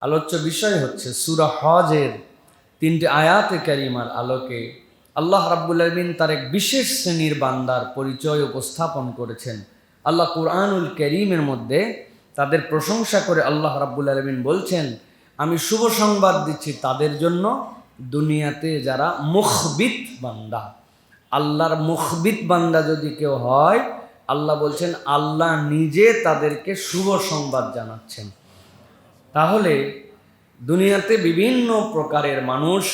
আলোচ্য বিষয় হচ্ছে সূরা হজের 3টি আয়াতে কারিমার আলোকে আল্লাহ রাব্বুল আলামিন তার এক বিশেষ শ্রেণীর বান্দার পরিচয় উপস্থাপন করেছেন। আল্লাহ কুরআনুল কারীমের মধ্যে তাদের প্রশংসা করে আল্লাহ রাব্বুল আলামিন বলছেন, আমি শুভ সংবাদ দিচ্ছি তাদের জন্য দুনিয়াতে যারা মুখবিত বান্দা। আল্লাহর মুখবিত বান্দা যদি কেউ হয়, আল্লাহ বলছেন আল্লাহ নিজে তাদেরকে শুভ সংবাদ জানাচ্ছেন। তাহলে দুনিয়াতে বিভিন্ন প্রকারের মানুষ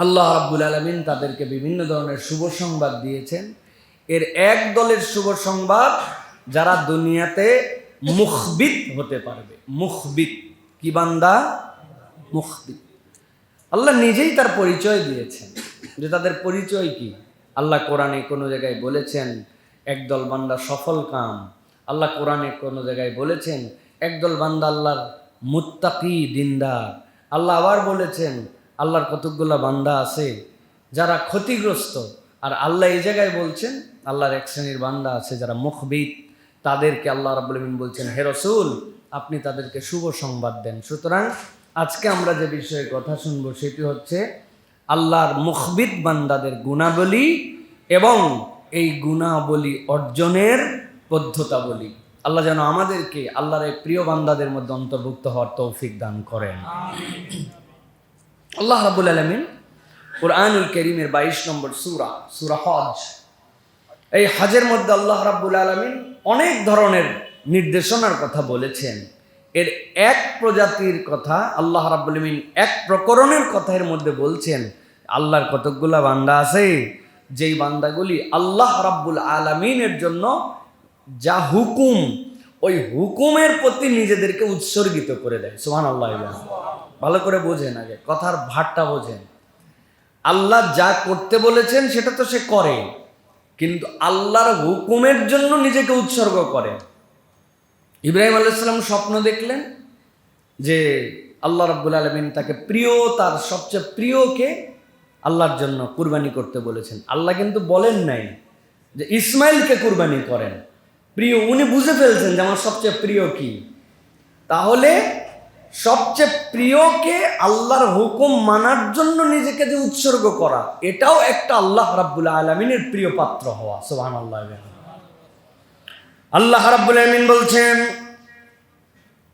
আল্লাহ রাব্বুল আলামিন তাদেরকে বিভিন্ন ধরনের শুভ সংবাদ দিয়েছেন। এর এক দলের শুভ সংবাদ যারা দুনিয়াতে মুখবিত হতে পারবে। মুখবিত কি বান্দা? মুখবিত। আল্লাহ নিজেই তার পরিচয় দিয়েছেন যে তাদের পরিচয় কি। আল্লাহ কোরআনে কোনো জায়গায় বলেছেন একদল বান্দা সফল কাম। আল্লাহ কোরআনে কোনো জায়গায় বলেছেন একদল বান্দা আল্লাহর মুত্তাকি দিনদার। আল্লাহ আবার বলেছেন আল্লাহর কতকগুলা বান্দা আছে যারা ক্ষতিগ্রস্ত। আর আল্লাহ এই জায়গায় বলছেন আল্লাহর এক শ্রেণীর বান্দা আছে যারা মুখবিত। তাদেরকে আল্লাহ রাব্বুল আলামিন বলছেন, হে রাসূল আপনি তাদেরকে শুভ সংবাদ দেন। সুতরাং আজকে আমরা যে বিষয়ে কথা শুনবো সেটি হচ্ছে আল্লাহর মুখবিত বান্দাদের গুণাবলী এবং এই গুণাবলী অর্জনের পদ্ধতাবলী। আল্লাহ যেন আমাদেরকে আল্লাহর এই প্রিয় বান্দাদের মধ্যে অন্তর্ভুক্ত হওয়ার তৌফিক দান করেন। আল্লাহ রাব্বুল আলামিন কুরআনুল কারীমের 22 নম্বর সূরা হজ, এই হজের মধ্যে আল্লাহ রাব্বুল আলামিন অনেক ধরনের নির্দেশনার কথা বলেছেন। এর এক প্রজাতির কথা আল্লাহ রাব্বুল আলামিন এক প্রকরণের কথা এর মধ্যে বলছেন। আল্লাহর কতকগুলা বান্দা আছে যেই বান্দাগুলি আল্লাহ রাব্বুল আলামিনের জন্য যা হুকুম ওই হুকুমের প্রতি নিজেদেরকে উৎসর্গিত করে দেয়। সুবহানাল্লাহ। ভালো করে বোঝেন, আগে কথার ভাটটা বোঝেন। আল্লাহ যা করতে বলেছেন সেটা তো সে করে, কিন্তু আল্লাহর হুকুমের জন্য নিজেকে উৎসর্গ করে। ইব্রাহিম আলাইহিস সালাম স্বপ্ন দেখলেন যে আল্লাহ রাব্বুল আলামিন তাকে প্রিয়, তার সবচেয়ে প্রিয়কে আল্লাহর জন্য কুরবানি করতে বলেছেন। আল্লাহ কিন্তু বলেন নাই যে ইসমাইলকে কুরবানি করেন। প্রিয় উনি বুঝে ফেলছেন যে আমার সবচেয়ে প্রিয় কি। তাহলে সবচেয়ে প্রিয়কে আল্লাহর হুকুম মানার জন্য নিজেকে যে উৎসর্গ করা, এটাও একটা আল্লাহ রাব্বুল আলামিনের প্রিয় পাত্র হওয়া। সুবহানাল্লাহ। আল্লাহ রাব্বুল আলামিন বলছেন,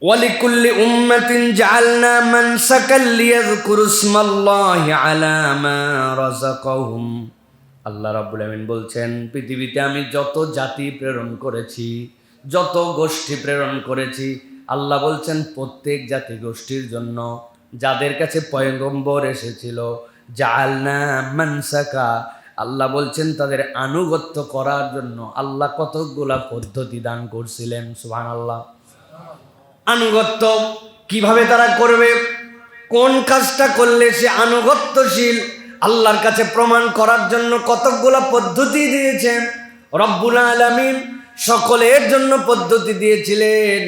ওয়ালিকুল্লি উম্মাতিন জাআলনা মানসাকাল লিয়াযকুরু ইসমাল্লাহি আলা মা রাযাকাহুম। আল্লাহ রাব্বুল আলামিন বলছেন, পৃথিবীতে আমি যত জাতি প্রেরণ করেছি, যত গোষ্ঠী প্রেরণ করেছি, আল্লাহ বলছেন প্রত্যেক জাতি গোষ্ঠীর জন্য যাদের কাছে পয়গম্বর এসেছিল, জাআলনা মানসাকা, আল্লাহ বলছেন তাদের আনুগত্য করার জন্য আল্লাহ কতগুলা পদ্ধতি দান করছিলেন। সুবহানাল্লাহ। আনুগত্য কিভাবে তারা করবে, কোন কাজটা করলে সে আনুগত্যশীল, আল্লাহর কাছে প্রমাণ করার জন্য কতগুলা পদ্ধতি দিয়েছেন রব্বুল আলামিন। সকলের জন্য পদ্ধতি দিয়েছিলেন,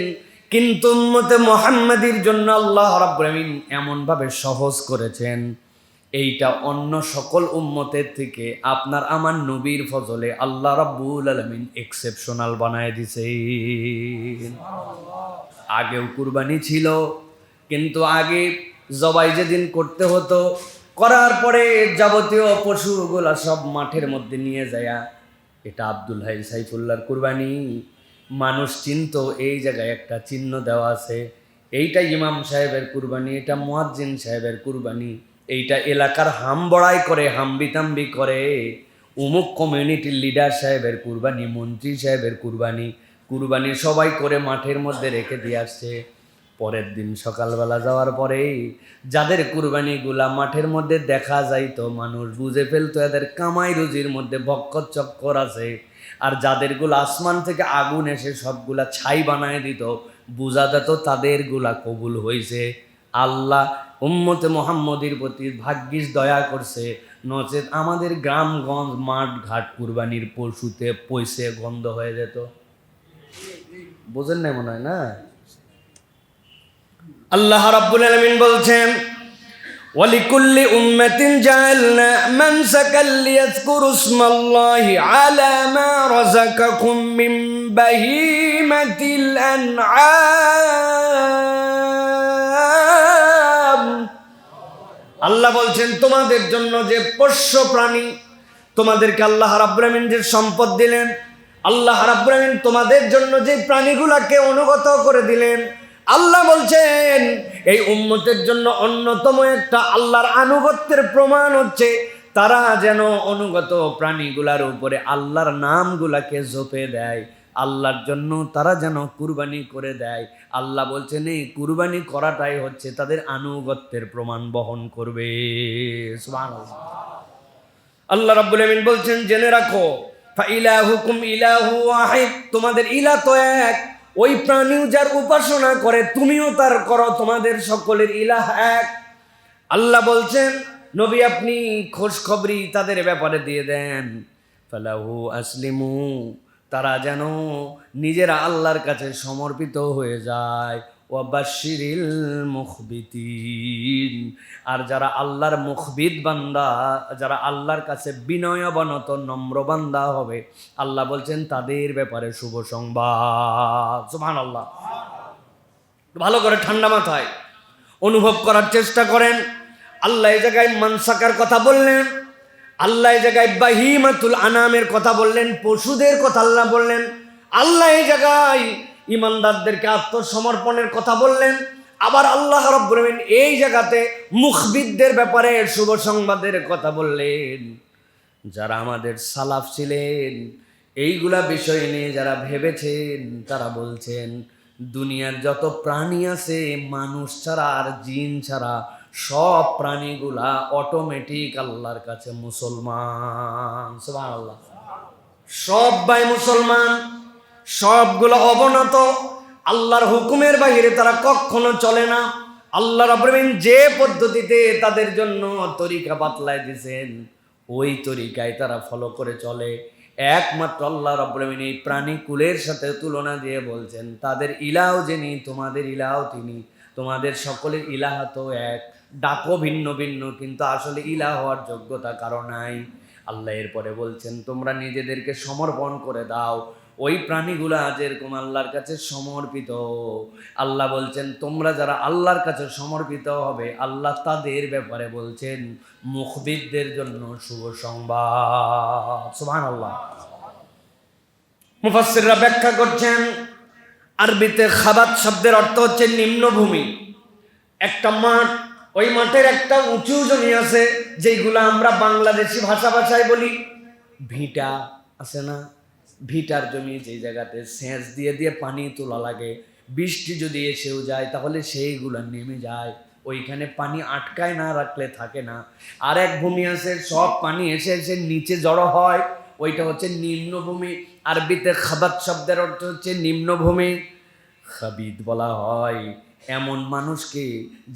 কিন্তু উম্মতে মুহাম্মাদির জন্য আল্লাহ রাব্বুল আলামিন এমনভাবে সহজ করেছেন, এইটা অন্য সকল উম্মতের থেকে আপনার আমার নবীর ফজলে আল্লাহ রাব্বুল আলামিন এক্সেপশনাল বানায় দিয়েছেন। আগেও কুরবানি ছিল, কিন্তু আগে জবাই যেদিন করতে হতো, করার পরে যাবতীয় পশুগুলা সব মাঠের মধ্যে নিয়ে যায়, এটা আব্দুল হাই সাইফুল্লাহর কুরবানি। মানুষ চিনতো এই জায়গায় একটা চিহ্ন দেওয়া আছে, এইটা ইমাম সাহেবের কুরবানি, এটা মুয়াজ্জিন সাহেবের কুরবানি, এইটা এলাকার হাম বড়াই করে হাম্বিতাম্বি করে অমুক কমিউনিটির লিডার সাহেবের কুরবানি, মন্ত্রী সাহেবের কুরবানি। কুরবানি সবাই করে মাঠের মধ্যে রেখে দিয়ে আসছে। পরের দিন সকালবেলা যাওয়ার পরে যাদের কুরবানিগুলা মাঠের মধ্যে দেখা যাইতো, মানুষ বুঝে ফেলতো এদের কামাই রুজির মধ্যে বক্কর চক্কর আছে। আর যাদেরগুলো আসমান থেকে আগুন এসে সবগুলা ছাই বানায় দিত, বুঝা যেত তাদেরগুলা কবুল হয়েছে। আল্লাহ উম্মতে মুহাম্মদির প্রতি ভাগ্যিস দয়া করছে, নচেত আমাদের গ্রামগঞ্জ মাঠ ঘাট কুরবানির পশুতে পয়সে গন্ধ হয়ে যেত। বোঝেন নাই মনে হয় না? আল্লাহ রাব্বুল আলামিন বলছেন, ওয়ালিকুল্লি উম্মাতিন জাআলনা মানসাকাল লিয়াযকুরু ইসমাল্লাহি আলা মা রাযাকাকুম মিন বাহিমাতিল আনআম আল্লাহ বলছেন তোমাদের জন্য যে পোষ্য প্রাণী, তোমাদেরকে আল্লাহ রাব্বুল আমিন যে সম্পদ দিলেন, আল্লাহ রাব্বুল আমিন তোমাদের জন্য যে প্রাণীগুলাকে অনুগত করে দিলেন, আল্লাহ বলছেন এই উম্মতের জন্য অন্যতম একটা আল্লাহর আনুগত্যের প্রমাণ হচ্ছে তারা যেন অনুগত প্রাণীগুলার উপরে আল্লাহর নামগুলাকে জপে দেয়, আল্লাহর জন্য তারা যেন কুরবানি করে দেয়। আল্লাহ বলছেন এই কুরবানি করাটাই হচ্ছে তাদের আনুগত্যের প্রমাণ বহন করবে। সুবহানাল্লাহ। আল্লাহ রাব্বুল আমিন বলছেন জেনে রাখো ফাইলাহুকুম ইলাহু ওয়াহিদ, তোমাদের ইলাহ তো এক, ওই প্রাণীও যার উপাসনা করে তুমিও তার করো, তোমাদের সকলের ইলাহ এক। আল্লাহ বলছেন নবী আপনি খোঁজখবরি তাদের ব্যাপারে দিয়ে দেন, ফালাহু আসলিমু, তারা যেন নিজেরা আল্লাহর কাছে সমর্পিত হয়ে যায়। ওয়াবাশশিরিল মুখবিতিন, আর যারা আল্লাহর মুখবিত বান্দা, যারা আল্লাহর কাছে বিনয়বনত নম্র বান্দা হবে, আল্লাহ বলছেন তাদের ব্যাপারে শুভ সংবাদ। সুবহানাল্লাহ। ভালো করে ঠান্ডা মাথায় অনুভব করার চেষ্টা করেন। আল্লাহ এই জায়গায় মানসাকার কথা বললেন, আল্লাহ এই জায়গায় বাহিমাতুল আনামের কথা বললেন, পশুদের কথা আল্লাহ বললেন, আল্লাহ এই জায়গায় ইমানদারদেরকে আত্মসমর্পণের কথা বললেন, আবার আল্লাহ রাব্বুল আমিন এই জায়গাতে মুখবিদদের ব্যাপারে শুভ সংবাদের কথা বললেন। যারা আমাদের সালাফ ছিলেন এইগুলা বিষয় নিয়ে যারা ভেবেছেন তারা বলছেন দুনিয়ার যত প্রাণী আছে মানুষ ছাড়া আর জিন ছাড়া সব প্রাণীগুলা অটোমেটিক আল্লাহর কাছে মুসলমান। সুবহানাল্লাহ। সবাই মুসলমান, সবগুলো অবনত, আল্লাহর হুকুমের বাইরে তারা কখনো চলে না। আল্লাহ রাব্বুল আমিন যে পদ্ধতিতে তাদের জন্য তরিকা বাতলায় দিয়েছেন ওই তরিকায় তারা ফলো করে চলে। একমাত্র আল্লাহ রাব্বুল আমিন এই প্রাণী কুলের সাথে তুলনা দিয়ে বলছেন তাদের ইলাহ যিনি তোমাদের ইলাহ তিনি, তোমাদের সকলের ইলাহ তো এক, ডাকো ভিন্ন ভিন্ন কিন্তু আসলে ইলাহ হওয়ার যোগ্যতা কারো নাই। আল্লাহ এরপরে বলছেন তোমরা নিজেদেরকে সমর্পণ করে দাও, ওই প্রাণীগুলা যেরকম আল্লাহর কাছে সমর্পিত, আল্লাহ বলছেন তোমরা যারা আল্লাহর কাছে সমর্পিত হবে আল্লাহ তাদের ব্যাপারে বলছেন মুখবিদদের জন্য শুভ সংবাদ। সুবহানাল্লাহ। মুফাসসিররা ব্যাখ্যা করছেন আরবিতে খাবাত শব্দের অর্থ হচ্ছে নিম্নভূমি, একটা মাঠ, ওই মাঠের একটা উঁচু জমি আছে যেগুলা আমরা বাংলাদেশি ভাষায় বলি ভিটা, আছে না? ভিটার জমি, যেই জায়গাতে সেচ দিয়ে দিয়ে পানি তোলা লাগে, বৃষ্টি যদি এসেও যায় তাহলে সেইগুলো নেমে যায়, ওইখানে পানি আটকায় না রাখলে থাকে না। আর এক ভূমি আছে সব পানি এসে এসে নিচে জড়ো হয়, ওইটা হচ্ছে নিম্নভূমি। আরবিতে খাবাত শব্দের অর্থ হচ্ছে নিম্নভূমি। খাবিদ বলা হয় এমন মানুষকে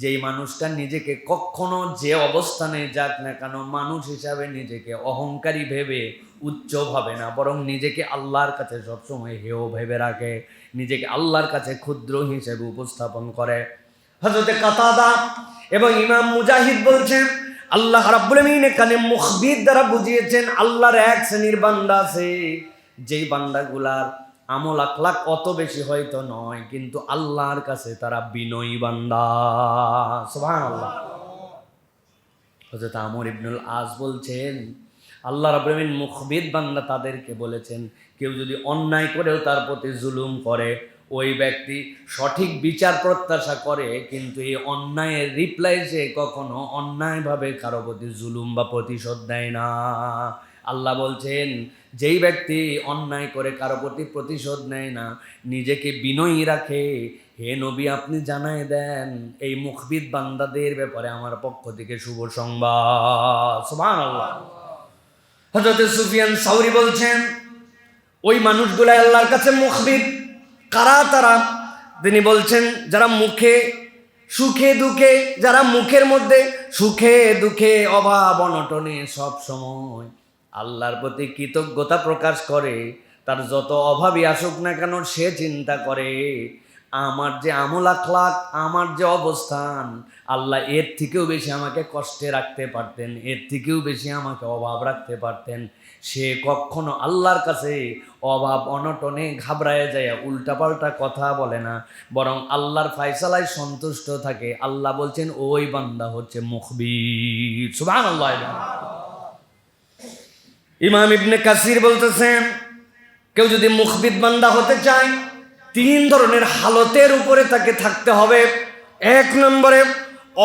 যেই মানুষটা নিজেকে কখনো যে অবস্থানে যাক না কেন মানুষ হিসাবে নিজেকে অহংকারী ভেবে উচ্চ ভাবে না, বরং নিজেকে আল্লাহর কাছে সবসময় হেয় ভেবে রাখে, নিজেকে আল্লাহর কাছে ক্ষুদ্র হিসেবে উপস্থাপন করে। হযরতে কাতাদা এবং ইমাম মুজাহিদ বলছেন আল্লাহ রাব্বুল আমিন এখানে মুখবিদ দ্বারা বুঝিয়েছেন আল্লাহর এক শ্রেণীর বান্দা আছে যেই বান্দাগুলার আমল আখলাক অত বেশি হয়তো নয় কিন্তু আল্লাহর কাছে তারা বিনয়ী বান্দা। সুবহানাল্লাহ। হযরত আমর ইবনুল আস বলছেন আল্লাহ রাব্বুল আমিন মুখবিদ বান্দা তাদেরকে বলেছেন কেউ যদি অন্যায় করেও তার প্রতি জুলুম করে ওই ব্যক্তি সঠিক বিচার প্রত্যাশা করে কিন্তু এই অন্যায়ের রিপ্লাই সে কখনো অন্যায়ভাবে কারো প্রতি জুলুম বা প্রতিশোধ দেয় না। আল্লাহ বলছেন যেই ব্যক্তি অন্যায় করে কারো প্রতি প্রতিশোধ নেয় না, নিজেকে বিনয়ী রাখে, হে নবী আপনি জানায় দেন এই মুখবিদ বান্দাদের ব্যাপারে আমার পক্ষ থেকে শুভ সংবাদ। সুবহানাল্লাহ। হযরত সুফিয়ান সাউরি বলছেন ওই মানুষগুলো আল্লাহর কাছে মুখবিদ। কারা তারা? তিনি বলছেন যারা মুখে সুখে দুঃখে, যারা মুখের মধ্যে সুখে দুঃখে অভাব অনটনে সব সময় আল্লাহর প্রতি কৃতজ্ঞতা প্রকাশ করে, তার যত অভাবই আসুক না কেন সে চিন্তা করে আমার যে আমল আখলাক, আমার যে অবস্থান, আল্লাহ এর থেকেও বেশি আমাকে কষ্টে রাখতে পারতেন, এর থেকেও বেশি আমাকে অভাব রাখতে পারতেন। সে কখনো আল্লাহর কাছে অভাব অনটনে ঘাবড়ায় যায় উল্টাপাল্টা কথা বলে না, বরং আল্লাহর ফায়সালায় সন্তুষ্ট থাকে। আল্লাহ বলছেন ওই বান্দা হচ্ছে মুখবির। সুবহানাল্লাহ। ইমাম ইবনে কাসির বলতেছেন, কেউ যদি মুখবির বান্দা হতে চায় 3 ধরনের হালতের উপরে তাকে থাকতে হবে। 1 নম্বরে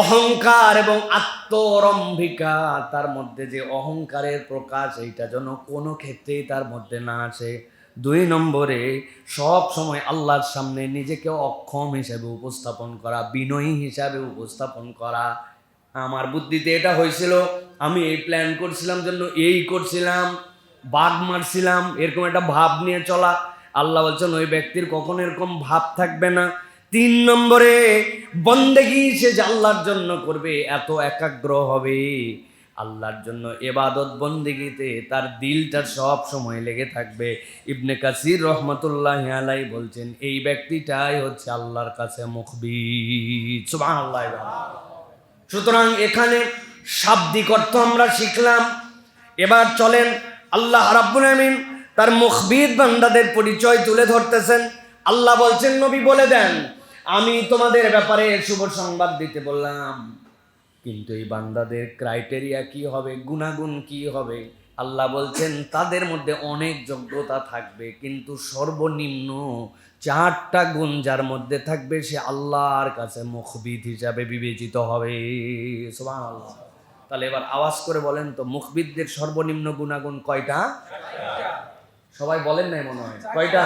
অহংকার এবং আত্মরম্ভিকা, তার মধ্যে যে অহংকারের প্রকাশ এইটা যেন কোনো ক্ষেত্রেই তার মধ্যে না আসে। 2 নম্বরে সব সময় আল্লাহর সামনে নিজেকে অক্ষম হিসাবে উপস্থাপন করা, বিনয়ী হিসাবে উপস্থাপন করা। আমার বুদ্ধিতে এটা হয়েছিল, আমি এই প্ল্যান করছিলাম জন্য এই করছিলাম, বাঘ মারছিলাম, এরকম একটা ভাব নিয়ে চলা। আল্লাহ বলছেন ওই ব্যক্তির কখনো এরকম ভাব থাকবে না। 3 নম্বরে বন্দেগী সে যে আল্লাহর জন্য করবে এত একাগ্র হবে, আল্লাহর জন্য ইবাদত বন্দেগীতে তার দিলটা সব সময় লেগে থাকবে। ইবনে কাসির রহমাতুল্লাহি আলাইহি বলছেন এই ব্যক্তিটাই হচ্ছে আল্লাহর কাছে মুখবির। সুবহানাল্লাহ। সুতরাং এখানে শাব্দিক অর্থ আমরা শিখলাম। এবার চলেন আল্লাহ রাব্বুল আমিন তার মুখবির বান্দাদের পরিচয় তুলে ধরতেছেন। আল্লাহ বলছেন নবী বলে দেন, আমি তোমাদের ব্যাপারে শুভ সংবাদ দিতে বললাম, কিন্তু এই বান্দাদের ক্রাইটেরিয়া কি হবে, গুণাগুণ কি হবে? আল্লাহ বলছেন তাদের মধ্যে অনেক যোগ্যতা থাকবে, কিন্তু সর্বনিম্ন 4টা গুণ যার মধ্যে থাকবে সে আল্লাহর কাছে মুখবির হিসাবে বিবেচিত হবে। সুবহানাল্লাহ। তাহলে এবার আওয়াজ করে বলেন তো, মুখবিরদের সর্বনিম্ন গুণাগুণ কয়টা? সবাই বলেন নাই মনে হয়, কয়টা?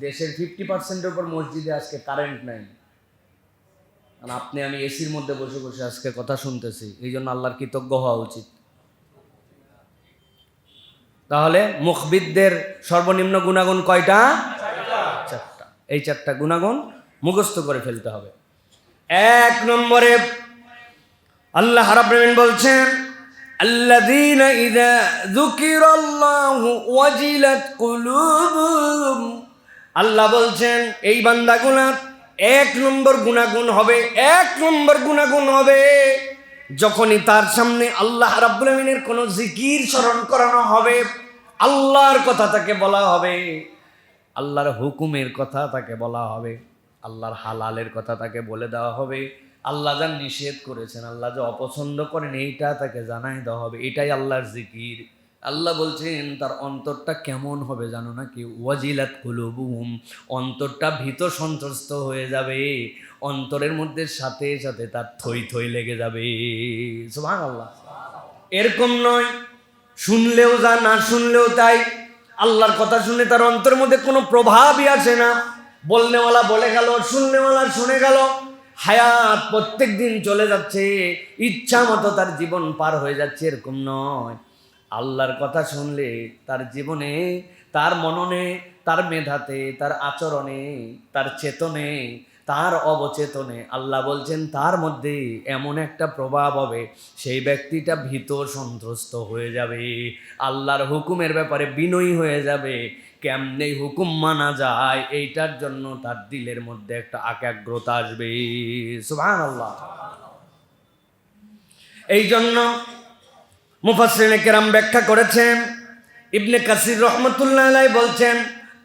দেশের 50%-এর উপর মসজিদে আজকে কারেন্ট নাই, আর আপনি আমি এসির মধ্যে বসে বসে আজকে কথা শুনতেছি, এই জন্য আল্লাহর কৃতজ্ঞ হওয়া উচিত। তাহলে মুখবিরদের সর্বনিম্ন গুণাগুণ কয়টা? 4টা। এই 4টা গুণাগুণ মুখস্থ করে ফেলতে হবে। 1 নম্বরে আল্লাহ রাব্বুল আমিন বলছেন, আল্লাযীনা ইযা যুকিরাল্লাহু ওয়াজিলাত কুলুবুহুম। আল্লাহ বলছেন এই বান্দাগুলোর 1 নম্বর গুণাগুণ হবে, 1 নম্বর গুণাগুণ হবে যখনই তার সামনে আল্লাহ রাব্বুল আমিনের কোনো জিকির স্মরণ করানো হবে, আল্লাহর কথা তাকে বলা হবে, আল্লাহর হুকুমের কথা তাকে বলা হবে, আল্লাহর হালালের কথা তাকে বলে দেওয়া হবে, আল্লাহ যা নিষেধ করেছেন, আল্লাহ যা অপছন্দ করেন এইটা তাকে জানাই দেওয়া হবে। এটাই আল্লাহর জিকির। আল্লাহ বলছেন তার অন্তরটা কেমন হবে জানো নাকি? ওয়াজিলাত কুলুবুহুম, অন্তরটা ভীত সন্ত্রস্ত হয়ে যাবে, অন্তরের মধ্যে সাথে সাথে তার থই থই লেগে যাবে। সুবহানাল্লাহ। এরকম নয় শুনলেও যা, না শুনলেও তাই, আল্লাহর কথা শুনে তার অন্তরের মধ্যে কোনো প্রভাবই আসে না, বলনেওয়ালা বলে গেল, শুননেওয়ালা শুনে গেল, হায়াত প্রত্যেক দিন চলে যাচ্ছে, ইচ্ছা মতো তার জীবন পার হয়ে যাচ্ছে, এরকম নয়। আল্লাহর কথা শুনলে তার জীবনে, তার মননে, তার মেধাতে, তার আচরণে, তার চেতনে, তার অবচেতনে আল্লাহ বলছেন তার মধ্যে এমন একটা প্রভাব হবে, সেই ব্যক্তিটা ভীত সন্ত্রস্ত হয়ে যাবে, আল্লাহর হুকুমের ব্যাপারে বিনয়ী হয়ে যাবে। কেমনে হুকুম মানা যায় এইটার জন্য তার দিলের মধ্যে একটা একাগ্রতা আসবে। সুবহানাল্লাহ। এই জন্য মুফাসসিরিনে কেরাম ব্যাখ্যা করেছেন, ইবনে কাসির রহমতুল্লাহ আলাইহি বলছেন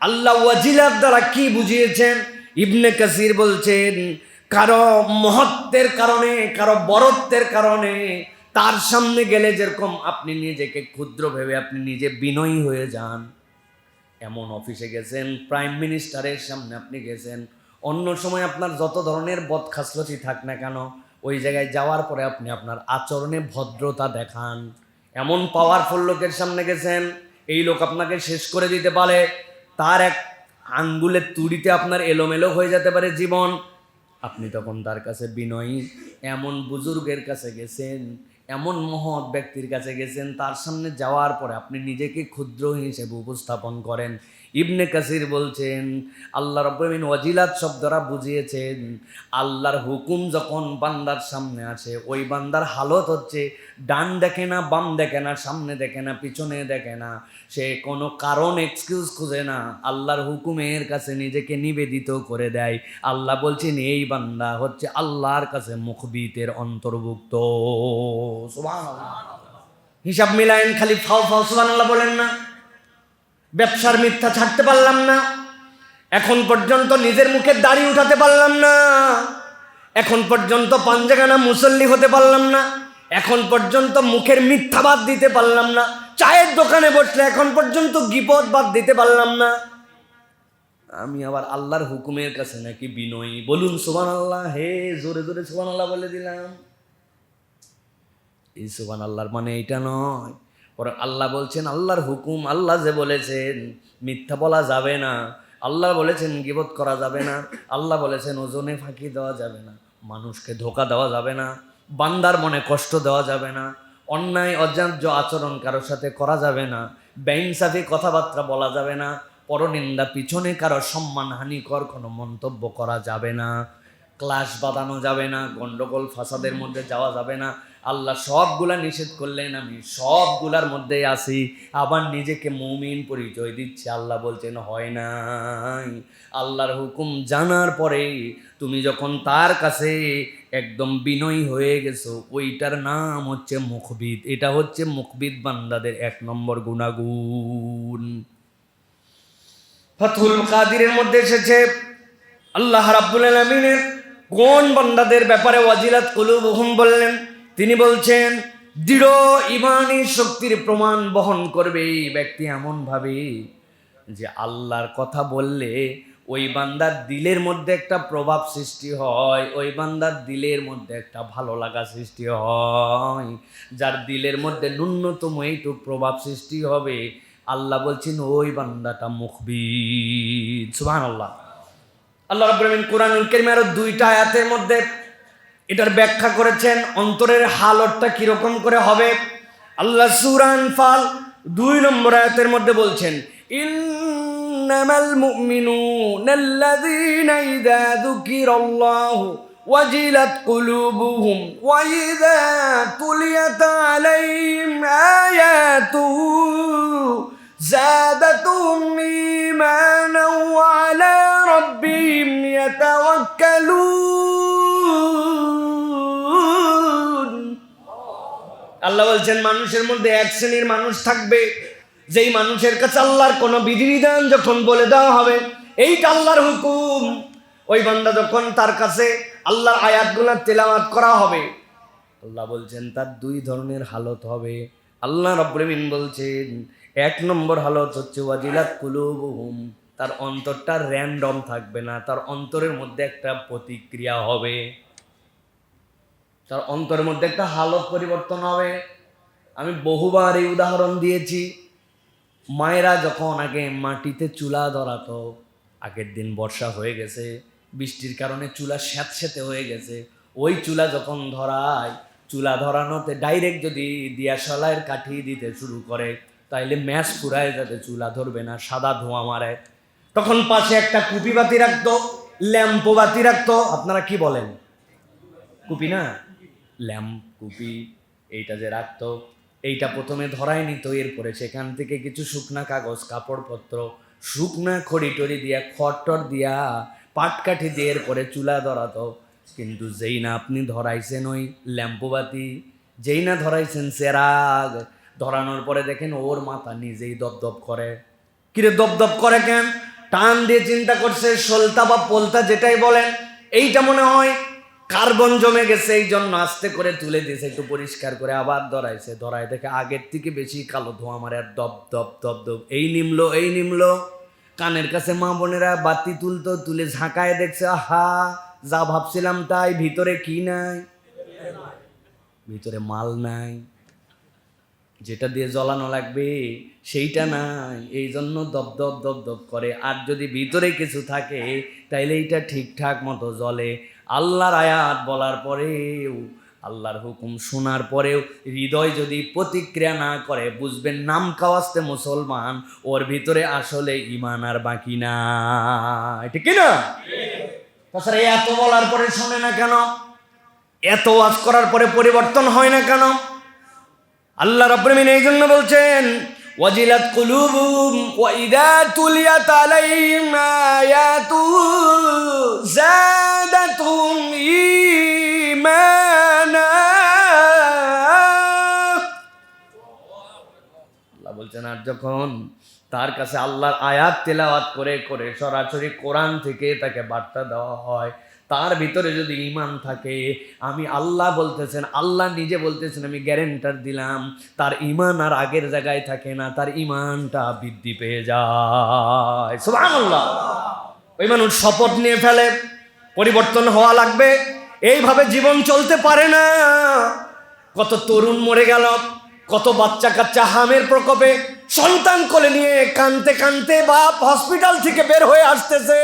আল্লাহ ওয়াজিলাত দ্বারা কি বুঝিয়েছেন। ইবনে কাসির বলছেন কারো মহত্বের কারণে, কারো বরত্বের কারণে তার সামনে গেলে যেরকম আপনি নিজেকে ক্ষুদ্র ভেবে আপনি নিজে বিনয়ী হয়ে যান, এমন অফিসে গেছেন, প্রাইম মিনিস্টারের সামনে আপনি গেছেন, অন্য সময় আপনার যত ধরনের বদখাসলতি থাক না কেন, ওই জায়গায় যাওয়ার পরে আপনি আপনার আচরণে ভদ্রতা দেখান। এমন পাওয়ারফুল লোকের সামনে গেছেন, এই লোক আপনাকে শেষ করে দিতে পারে, তার এক আঙ্গুলের তুড়িতে আপনার এলোমেলো হয়ে যেতে পারে জীবন, আপনি তখন তার কাছে বিনয়ী। এমন বুজুর্গের কাছে গেছেন, এমন মহৎ ব্যক্তির কাছে গেছেন, তার সামনে যাওয়ার পরে আপনি নিজেকে ক্ষুদ্র হিসেবে উপস্থাপন করেন, ইবনে কাসির বলছেন আল্লাহ রাব্বুল আমিন ওয়াজিলাত শব্দরা বুঝিয়েছেন আল্লাহর হুকুম যখন বান্দার সামনে আসে ওই বান্দার হালত হচ্ছে ডান দেখে না, বাম দেখে না, সামনে দেখে না, পিছনে দেখে না, সে কোনো কারণ এক্সকিউজ খুঁজে না, আল্লাহর হুকুমের কাছে নিজেকে নিবেদিত করে দেয়। আল্লাহ বলছেন এই বান্দা হচ্ছে আল্লাহর কাছে মুখবিতের অন্তর্ভুক্ত। সুবহানাল্লাহ। হিসাব মিলায়েন, খালি ফাও ফাও সুবহানাল্লাহ বলেন না। ব্যবসার মিথ্যা ছাড়তে পারলাম না, এখন পর্যন্ত নিজের মুখে দাড়ি উঠাতে পারলাম না, এখন পর্যন্ত পাঞ্জাগানা মুসল্লি হতে পারলাম না, এখন পর্যন্ত মুখের মিথ্যা বাদ দিতে পারলাম না, চায়ের দোকানে বসলে এখন পর্যন্ত গীবত বাদ দিতে পারলাম না, আমি আবার আল্লাহর হুকুমের কাছে নাকি বিনয়ী। বলুন সুবহানাল্লাহ। হে জোরে জোরে সুবহানাল্লাহ বলে দিলাম। এই সুবহানাল্লাহর মানে এটা নয়। পরে আল্লাহ বলছেন আল্লাহর হুকুম, আল্লাহ যে বলেছেন মিথ্যা বলা যাবে না, আল্লাহ বলেছেন গীবত করা যাবে না, আল্লাহ বলেছেন ওজনে ফাঁকি দেওয়া যাবে না, মানুষকে ধোঁকা দেওয়া যাবে না, বান্দার মনে কষ্ট দেওয়া যাবে না, অন্যায় অযার্য আচরণ কারোর সাথে করা যাবে না, বেইনসাফি কথাবার্তা বলা যাবে না, পরনিন্দা, পিছনে কারো সম্মানহানিকর কোনো মন্তব্য করা যাবে না, ক্লাস বাঁধানো যাবে না, গন্ডগোল ফাসাদের মধ্যে যাওয়া যাবে না। আল্লাহ সবগুলা নিষেধ করলেন, আমি সবগুলার মধ্যেই আছি, আবার নিজেকে মুমিন পরিচয় দিচ্ছে। আল্লাহ বলছেন হয় নাই। আল্লাহর হুকুম জানার পরে তুমি যখন তার কাছে একদম বিনয়ী হয়ে গেছো, ওইটার নাম হচ্ছে মুখবিত। এটা হচ্ছে মুখবিত বান্দাদের 1 নম্বর গুণাগুণ। ফাতহুল কাদিরের মধ্যে এসেছে আল্লাহ রাব্বুল আলামিনের কোন বান্দাদের ব্যাপারে ওয়াজিলাত কুলুবুহুম বললেন। তিনি বলছেন দৃঢ় ঈমানী শক্তির প্রমাণ বহন করবে এই ব্যক্তি এমন ভাবে যে আল্লাহর কথা বললে ওই বান্দার দিলের মধ্যে একটা প্রভাব সৃষ্টি হয়, ওই বান্দার দিলের মধ্যে একটা ভালো লাগা সৃষ্টি হয়। যার দিলের মধ্যে ন্যূনতম এইটুক প্রভাব সৃষ্টি হবে, আল্লাহ বলছেন ওই বান্দাটা মুখবিত। সুবহানাল্লাহ। আল্লাহ রাব্বুল আলামিন কুরআনুল কারীমে আরো 2টা আয়াতের মধ্যে এটার ব্যাখ্যা করেছেন অন্তরের হালতটা কিরকম করে হবে। আল্লাহ সূরা আনফাল 2 নম্বর আয়াতের মধ্যে বলছেন ইন্নামাল মুমিনুনাল্লাযীনা ইযা যুকিরাল্লাহু ওয়াজিলাত কুলুবুহুম ওয়া ইযা তুলিয়াত আলাইহিম আয়াতুহু زادتهم إيمانا وعلى ربهم يتوكلون। আল্লাহ বলছেন মানুষের মধ্যে এক শ্রেণীর মানুষ থাকবে, যেই মানুষের কাছে আল্লাহর কোনো বিধিবিধান যখন বলে দেওয়া হবে এইটা আল্লাহর হুকুম, ওই বান্দা যখন তার কাছে আল্লাহর আয়াতগুলো তেলাওয়াত করা হবে, আল্লাহ বলছেন তার 2 ধরনের হালত হবে। আল্লাহ রাব্বুল আলামিন বলছেন 1 নম্বর হালত হচ্ছে ওয়াজিলাত কুলুবুহুম, তার অন্তরটা র্যান্ডম থাকবে না, তার অন্তরের মধ্যে একটা প্রতিক্রিয়া হবে, তার অন্তরের মধ্যে একটা হালত পরিবর্তন হবে। আমি বহুবার এই উদাহরণ দিয়েছি, মায়েরা যখন আগে মাটিতে চুলা ধরাতো, আগের দিন বর্ষা হয়ে গেছে, বৃষ্টির কারণে চুলা স্যাঁতস্যাঁতে হয়ে গেছে, ওই চুলা যখন ধরায়, চুলা ধরানোতে ডাইরেক্ট যদি দিয়াশালাইয়ের কাঠি দিতে শুরু করে তাইলে ম্যাচ পুরায় যাতে চুলা ধরবে না, সাদা ধোঁয়া মারে, তখন পাশে একটা কুপি বাতি রাখতো, ল্যাম্পো বাতি রাখতো। আপনারা কি বলেন? কুপি না, ল্যাম্প কুপি, এইটা যে রাখতো, এইটা প্রথমে ধরায় নিত, এরপরে সেখান থেকে কিছু শুকনা কাগজ, কাপড়পত্র, শুকনা খড়ি টড়ি দিয়া, খড়টর দিয়া, পাটকাঠি দিয়ে এরপরে চুলা ধরাতো। কিন্তু যেই না আপনি ধরাইছেন ওই ল্যাম্পো বাতি, যেই না ধরাইছেন চেরাগ, ধরানোর পরে দেখেন ওর মাথা নিজেই দপদপ করে। কিরে দপদপ করে কেন? টান দিয়ে চিন্তা করছে, সলতা বা পোলতা যেটাই বলেন, এইটা মনে হয় কার্বন জমে গেছে, এই জন্য আস্তে করে তুলে দিয়েছে, একটু পরিষ্কার করে আবার ধরাইছে, ধরাই দেখে আগের থেকে বেশি কালো ধোঁয়া মারে, আর দপ দপ দপ দপ এই নিমলো এই নিমলো। কানের কাছে মা বোনেরা বাতি তুলতো, তুলে ঝাঁকায় দেখছে, আহা যা ভাবছিলাম তাই, ভিতরে কি নাই? ভিতরে মাল নাই, যেটা দিয়ে জ্বলানো লাগবে সেইটা নাই, এই জন্য দপ দপ দপ দপ করে। আর যদি ভিতরে কিছু থাকে তাইলে এইটা ঠিকঠাক মতো জ্বলে। আল্লাহর আয়াত বলার পরেও আল্লাহর হুকুম শোনার পরেও হৃদয় যদি প্রতিক্রিয়া না করে, বুঝবেন নাম কাওয়াজতে মুসলমান, ওর ভিতরে আসলে ঈমান আর বাকি না। ঠিক না? তাছাড়া এত বলার পরে শোনে না কেন? এত ওয়াজ করার পরে পরিবর্তন হয় না কেন? আল্লাহ রাব্বুল আমিন এই জন্য বলছেন, ওয়াজিলাত কুলুবুহুম ওয়া ইযা তুলিয়াত আলাইহিম আয়াতু যাদাতুহুম ঈমানা। আল্লাহ বলছেন, আর যখন তার কাছে আল্লাহর আয়াত তেলাওয়াত করে করে সরাসরি কোরআন থেকে তাকে বার্তা দেওয়া হয়, তার ভিতরে যদি ঈমান থাকে, আমি আল্লাহ বলতেছেন, আল্লাহ নিজে বলতেছেন, আমি গ্যারান্টার দিলাম, তার ঈমান আর আগের জায়গায় থাকে না, তার ঈমানটা বৃদ্ধি পেয়ে যায়। সুবহানাল্লাহ। ওই মানুষ শপথ নিয়ে ফেলে পরিবর্তন হওয়া লাগবে, এইভাবে জীবন চলতে পারে না। কত তরুণ মরে গেল, কত বাচ্চা কাচ্চা হামের প্রকোপে সন্তান কোলে নিয়ে কানতে কানতে বাপ হসপিটাল থেকে বের হয়ে আসতেছে,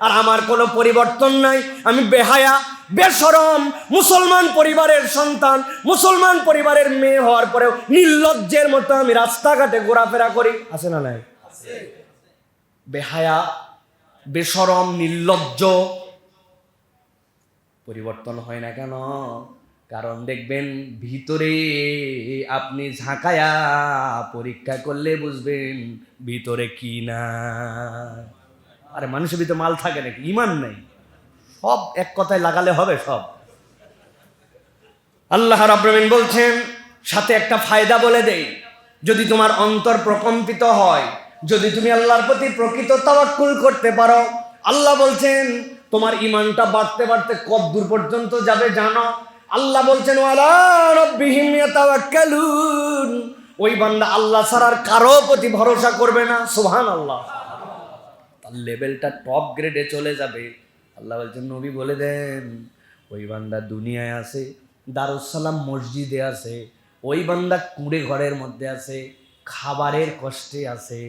আর আমার কোনো পরিবর্তন নাই। আমি বেহায়া বেশরম মুসলমান পরিবারের সন্তান, মুসলমান পরিবারের মেয়ে হওয়ার পরেও নির্লজ্জের মতো আমি রাস্তাঘাটে ঘোরাফেরা করি। আছে না নাই? বেহায়া বেশরম নির্লজ্জ। পরিবর্তন হয় না কেন? কারণ দেখবেন ভিতরে আপনি ঝাঁকায়া পরীক্ষা করলে বুঝবেন ভিতরে কি না। আরে মানুষের ভিতরে মাল থাকে নাকি? ঈমান নেই। সব এক কথায় লাগালে হবে সব। আল্লাহ রাব্বুল আমিন বলছেন, সাথে একটা ফায়দা বলে দেই, যদি তোমার অন্তর প্রকম্পিত হয়, যদি তুমি আল্লাহর প্রতি প্রকৃত তাওয়াক্কুল করতে পারো, আল্লাহ বলছেন তোমার ঈমানটা বাড়তে বাড়তে কত দূর পর্যন্ত যাবে জানো? আল্লাহ বলছেন, ওয়ালা রাব্বিহিম ইয়াতাওয়াক্কালুন, ওই বান্দা আল্লাহ ছাড়ার কারো প্রতি ভরসা করবে না। সুবহানাল্লাহ। তার লেভেলটা টপ গ্রেডে চলে যাবে। আল্লাহ বলছেন, নবী বলে দেন, ওই বান্দা দুনিয়ায় আছে, দারুসালাম মসজিদে আছে, ওই বান্দা কুঁড়ে ঘরের মধ্যে আছে, খাবারের কষ্টে আছে,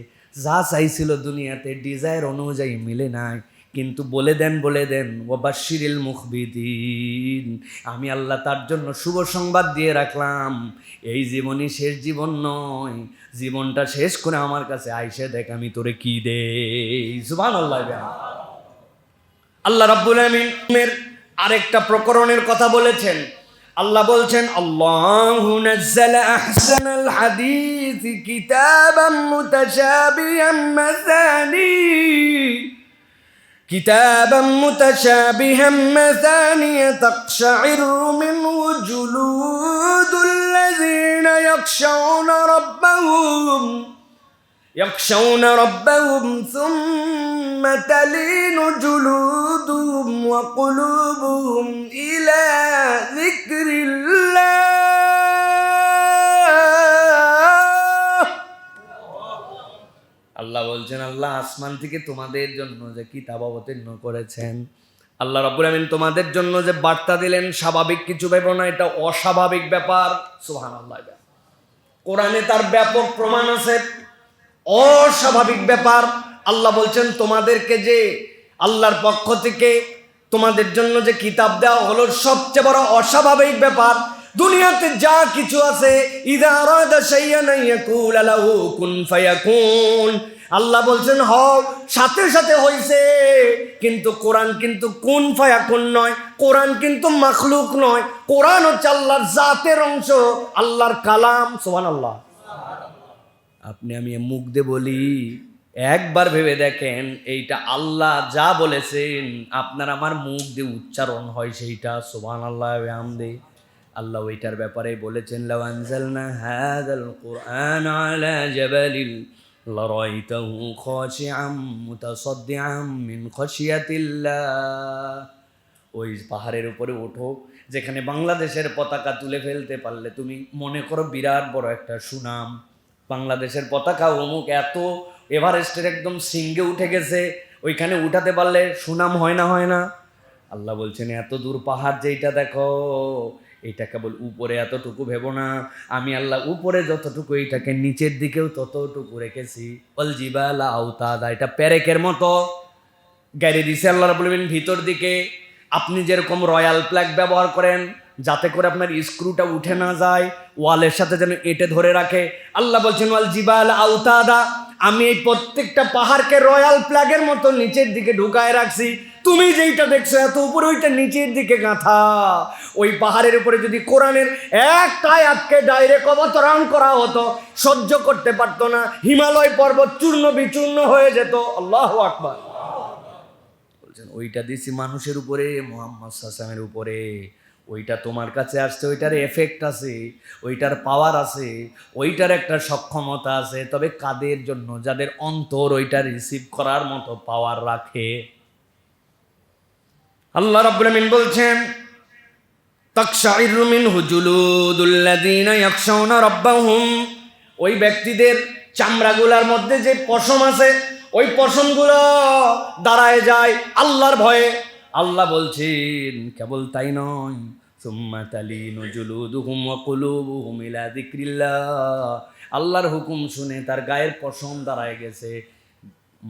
যা চাইছিল দুনিয়াতে ডিজায়ার অনুযায়ী মিলে নাই, কিন্তু বলে দেন ওয়াবাশশিরিল মুখবিতিন, আমি আল্লাহ তার জন্য শুভ সংবাদ দিয়ে রাখলাম, এই জীবনই শেষ জীবন নয়, জীবনটা শেষ করে আমার কাছে আইসে দেখ আমি তোরে কি দেই। সুবহানাল্লাহ। আল্লাহ রাব্বুল আমিনের আরেকটা প্রকরণের কথা বলেছেন। আল্লাহ বলছেন, আল্লাহু নাযালা আহসানাল হাদিসি কিতাবাম মুতাশাবিহাম মাসানি তাকশাইরু মিনহু জুলুদুল্লাযীনা يخشون ربهم ثم تلين جلودهم وقلوبهم إلى ذكر الله। আল্লাহ বলছেন, আল্লাহ আসমান থেকে তোমাদের জন্য যে কিতাব অবতীর্ণ করেছেন, আল্লাহ রাব্বুল আমিন তোমাদের জন্য যে বার্তা দিলেন, স্বাভাবিক কিছু ভেবো না, এটা অস্বাভাবিক ব্যাপার। সুবহানাল্লাহ। কোরআনে তার ব্যাপক প্রমাণ আছে। অস্বাভাবিক ব্যাপার। আল্লাহ বলছেন, তোমাদেরকে যে আল্লাহর পক্ষ থেকে তোমাদের জন্য যে কিতাব দেওয়া হলো, সবচেয়ে বড় অস্বাভাবিক ব্যাপার। দুনিয়াতে যা কিছু আছে, ইযা আরাদা শাইআন ইয়াকুলা লাহু কুন ফায়াকুন, আল্লাহ বলছেন হও, সাথে সাথে হইছে। কিন্তু কোরআন কিন্তু কুন ফায়াকুন নয়, কোরআন কিন্তু মাখলুক নয়, কোরআন হচ্ছে আল্লাহর জাতের অংশ, আল্লাহর কালাম। সুবহানাল্লাহ। আপনি আমি মুখ দিয়ে বলি, একবার ভেবে দেখেন, এইটা আল্লাহ যা বলেছেন আপনার আমার মুখ দিয়ে উচ্চারণ হয় সেইটা। সুবহানাল্লাহ ওয়া বিহামদিহি। আল্লাহ ওইটার ব্যাপারে বলেছেন, লাউ আনজালনা হাযাল কুরআন আলা জাবালিন লারাইতাহু খাশিআম মুতাসাদ্দিআম মিন খাশিয়াতিল্লাহ। ওই পাহাড়ের উপরে ওঠো, যেখানে বাংলাদেশের পতাকা তুলে ফেলতে পারলে তুমি মনে করো বিরাট বড় একটা সুনাম। বাংলাদেশের পতাকা অমুক এত এভারেস্টের একদম শৃঙ্গে উঠে গেছে, ওইখানে উঠাতে পারলে সুনাম হয় না? হয় না? আল্লাহ বলছেন, এত দূর পাহাড় যেইটা দেখো, এইটা কেবল উপরে এতটুকু ভেবো না, আমি আল্লাহ উপরে যতটুকু এইটাকে নিচের দিকেও ততটুকু রেখেছি। ওয়াল জিবালা আওতাদা, এটা পেরেকের মতো গাড়ি দিছে আল্লাহ রাব্বুল আমিন ভিতর দিকে, আপনি যেরকম রয়্যাল প্লাগ ব্যবহার করেন যাতে করে আপনার স্ক্রুটা উঠে না যায়, ওয়ালের সাথে যেন এঁটে ধরে রাখে, আল্লাহ বলছেন ওয়াল জিবাল আউতাদা, আমি এই প্রত্যেকটা পাহাড়কে রয়্যাল প্লাগের মতো নিচের দিকে ঢুকায় রাখছি। তুমি যেইটা দেখছো এত উপরে, ওইটা নিচের দিকে গাঁথা। ওই পাহাড়ের উপরে যদি কোরআনের একটা আয়াতকে ডাইরেক্ট অবতরণ করা হতো, সহ্য করতে পারতো না, হিমালয় পর্বত চূর্ণ বিচূর্ণ হয়ে যেত। আল্লাহু আকবার। বলছেন ওইটা দিছি মানুষের উপরে, মুহাম্মদ সাল্লাল্লাহু আলাইহি ওয়াসাল্লামের উপরে। ওইটা তোমার কাছে আসছে, ওইটার এফেক্ট আছে, ওইটার পাওয়ার আছে, ওইটার একটা সক্ষমতা আছে। তবে কাদের জন্য? যাদের অন্তর ওইটা রিসিভ করার মতো পাওয়ার রাখে। আল্লাহ রাব্বুল আমিন বলছেন তাকশাইরু মিনহু জুলুদুল্লাযীনা ইয়াখশাউনা রাব্বাহুম, ওই ব্যক্তিদের চামড়াগুলার মধ্যে যে পশম আছে, ওই পশমগুলো দাঁড়ায় যায় আল্লাহর ভয়ে। আল্লাহ বলছেন কেবল তাই নয়, সুম্মা তালিনু জুলুদুহুম ওয়া কুলুবুহুম ইলা যিকরিল্লাহ, আল্লাহর হুকুম শুনে তার গায়ের পশম দাঁড়ায় গেছে,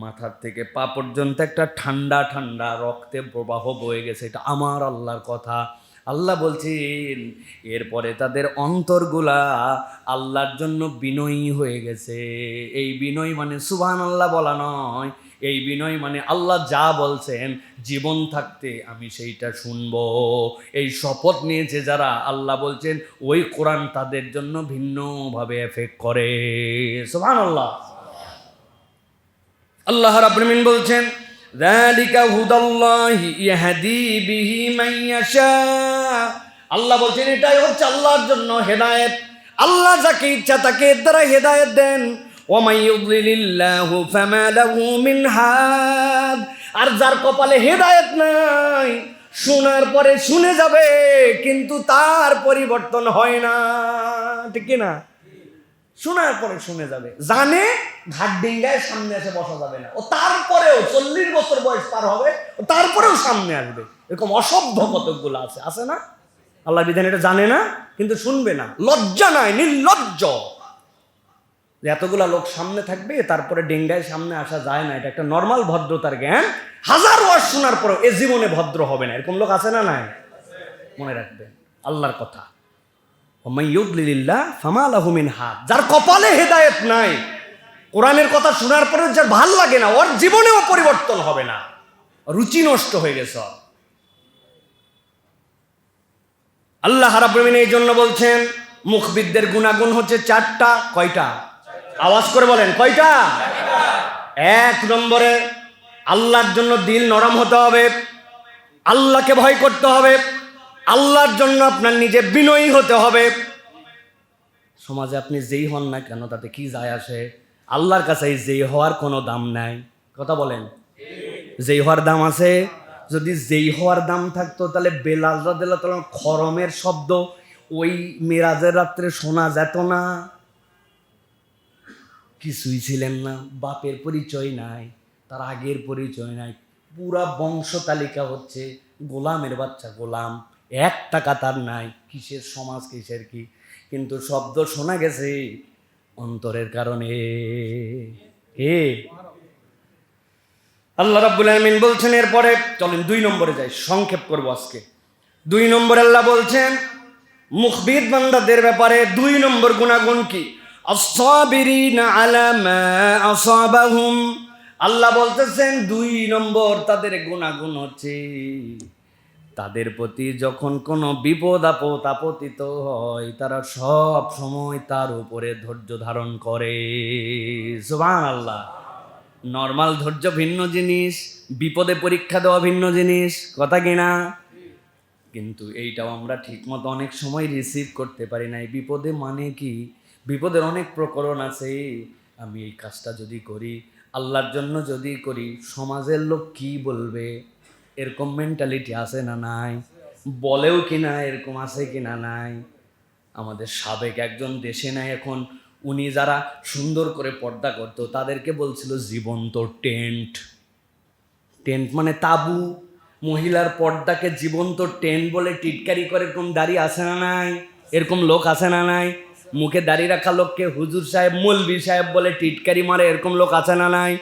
মাথার থেকে পা পর্যন্ত একটা ঠান্ডা ঠান্ডা রক্তে প্রবাহ বয়ে গেছে। এটা আমার আল্লাহর কথা। আল্লাহ বলছেন এরপরে তাদের অন্তরগুলা আল্লাহর জন্য বিনয়ী হয়ে গেছে। এই বিনয় মানে সুবহানাল্লাহ বলা নয়, এই বিনয় মানে আল্লাহ যা বলছেন জীবন থাকতে আমি সেইটা শুনবো, এই শপথ নিয়েছে যারা। আল্লাহ বলছেন ওই কোরআন তাদের জন্য ভিন্নভাবে এফেক্ট করে। সুবহানাল্লাহ। আল্লাহ রাব্বুল আমিন বলছেন যালিকা হুদাল্লাহি ইয়াহদি বিহি মান ইয়াশা, আল্লাহ বলছেন এটাই হচ্ছে আল্লাহর জন্য হেদায়েত। আল্লাহ যাকে ইচ্ছা তাকে এর দ্বারা হেদায়েত দেন। ওয়া মান ইউদ্লিলিল্লাহু ফামা লাহু মিন হাদ, আর যার কপালে হেদায়েত নাই, শোনার পরে শুনে যাবে কিন্তু তার পরিবর্তন হয় না। ঠিক কি না? শোনার পরে শুনে যাবে, জানে ঘাট ডিঙ্গায় সামনে এসে বসা যাবে না, ও তারপরেও 40 বছর বয়স পার হবে, ও তারপরেও সামনে আসবে। এরকম অসভ্য কতকগুলো আছে না? আল্লাহ বিধান এটা জানে না কিন্তু শুনবে না, লজ্জা নাই, নির্লজ্জ। এতগুলা লোক সামনে থাকবে তারপরে ডিঙ্গায় সামনে আসা যায় না, এটা একটা নর্মাল ভদ্রতার জ্ঞান। হাজার ওয়াজ শোনার পরেও এ জীবনে ভদ্র হবে না, এরকম লোক আছে না? নাই? মনে রাখবেন আল্লাহর কথা। যার কপালে হেদায়েত নাই, কোরআনের কথা শোনার পরে যার ভাল লাগে না, ওর জীবনেও পরিবর্তন হবে না, রুচি নষ্ট হয়ে গেছে। আল্লাহ রাব্বুল আমিন এই জন্য বলছেন মুখবিদদের গুণাগুণ হচ্ছে 4টা। কয়টা? আওয়াজ করে বলেন কয়টা? 1 নম্বরে আল্লাহর জন্য দিল নরম হতে হবে, আল্লাহকে ভয় করতে হবে, আল্লাহর জন্য আপনার নিজে বিনয়ী হতে হবে। সমাজে আপনি যেই হন না কেন তাতে কি যায় আসে? আল্লাহর কাছে যেই হওয়ার কোনো দাম নাই। কথা বলেন, যেই হওয়ার দাম আছে? যদি যেই হওয়ার দাম থাকতো তাহলে বেলাল রাদিয়াল্লাহু তাআলা খরমের শব্দ ওই মেরাজের রাত্রে শোনা যেত না। কিছুই ছিলেন না, বাপের পরিচয় নাই, তার আগের পরিচয় নাই, পুরা বংশ তালিকা হচ্ছে গোলামের বাচ্চা, গোলাম, 1 টাকা তার নাই। কিসের সমাজ, কিসের কি? কিন্তু শব্দ শোনা গেছে অন্তরের কারণে। আল্লাহ রাব্বুল আমিন বলছেন এরপরে, চলেন 2 নম্বরে যাই, সংক্ষেপ করব আজকে। 2 নম্বরে আল্লাহ বলছেন মুখবিদ বান্দাদের ব্যাপারে 2 নম্বর গুণাগুণ কি? আস-সাবিরিনা আলা মা আসাবাহুম, আল্লাহ বলতেছেন 2 নম্বর তাদের গুণাগুণ হচ্ছে তাদের প্রতি যখন কোনো বিপদ আপদ আপতিত হয় তারা সব সময় তার উপরে ধৈর্য ধারণ করে। সুবহানাল্লাহ। নর্মাল ধৈর্য ভিন্ন জিনিস, বিপদে পরীক্ষা দেওয়া ভিন্ন জিনিস, কথা কিনা? কিন্তু এইটাও আমরা ঠিকমতো অনেক সময় রিসিভ করতে পারি না। এই বিপদে মানে কি? বিপদের অনেক প্রকরণ আছে। আমি এই কাজটা যদি করি, আল্লাহর জন্য যদি করি, সমাজের লোক কি বলবে, এরকম মেন্টালিটি আছে না নাই? বলেও কিনা এরকম আছে কিনা নাই? আমাদের সাবেক একজন দেশে নাই এখন, উনি যারা সুন্দর করে পর্দা করতো তাদেরকে বলছিল জীবন্ত টেন্ট। টেন্ট মানে তাবু। মহিলার পর্দাকে জীবন্ত টেন্ট বলে টিটকারি করে। এরকম দাড়ি আছে না নাই? এরকম লোক আছে না নাই? মুখে দাড়ি রাখা লোককে হুজুর সাহেব, মৌলভি সাহেব বলে টিটকারি মারে, এরকম লোক আছে না নাই?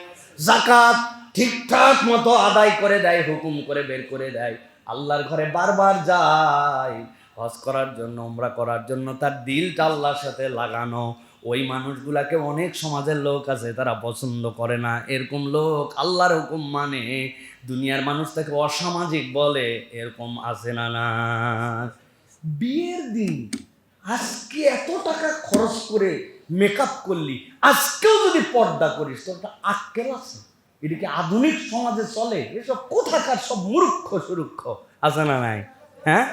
যাকাত ঠিকঠাক মতো আদায় করে দেয়, হুকুম করে বের করে দেয়, আল্লাহর ঘরে বারবার যায় হজ করার জন্য, উমরা করার জন্য, তার দিলটা আল্লাহর সাথে লাগানো। ওই মানুষগুলাকে অনেক সমাজের লোক আছে তারা পছন্দ করে না। এরকম লোক আল্লাহর হুকুম মানে, দুনিয়ার মানুষ তাকে অসামাজিক বলে, এরকম আছে না? না, বিয়ের দিন আজকে এত টাকা খরচ করে মেকআপ করলি, আজকেও যদি পর্দা করিস তোর একটা আক্কেল আছে? এটা কি আধুনিক সমাজে চলে? এসব কোথাকার সব মূর্খ সুরুক্ষ, আছে না নাই? হ্যাঁ,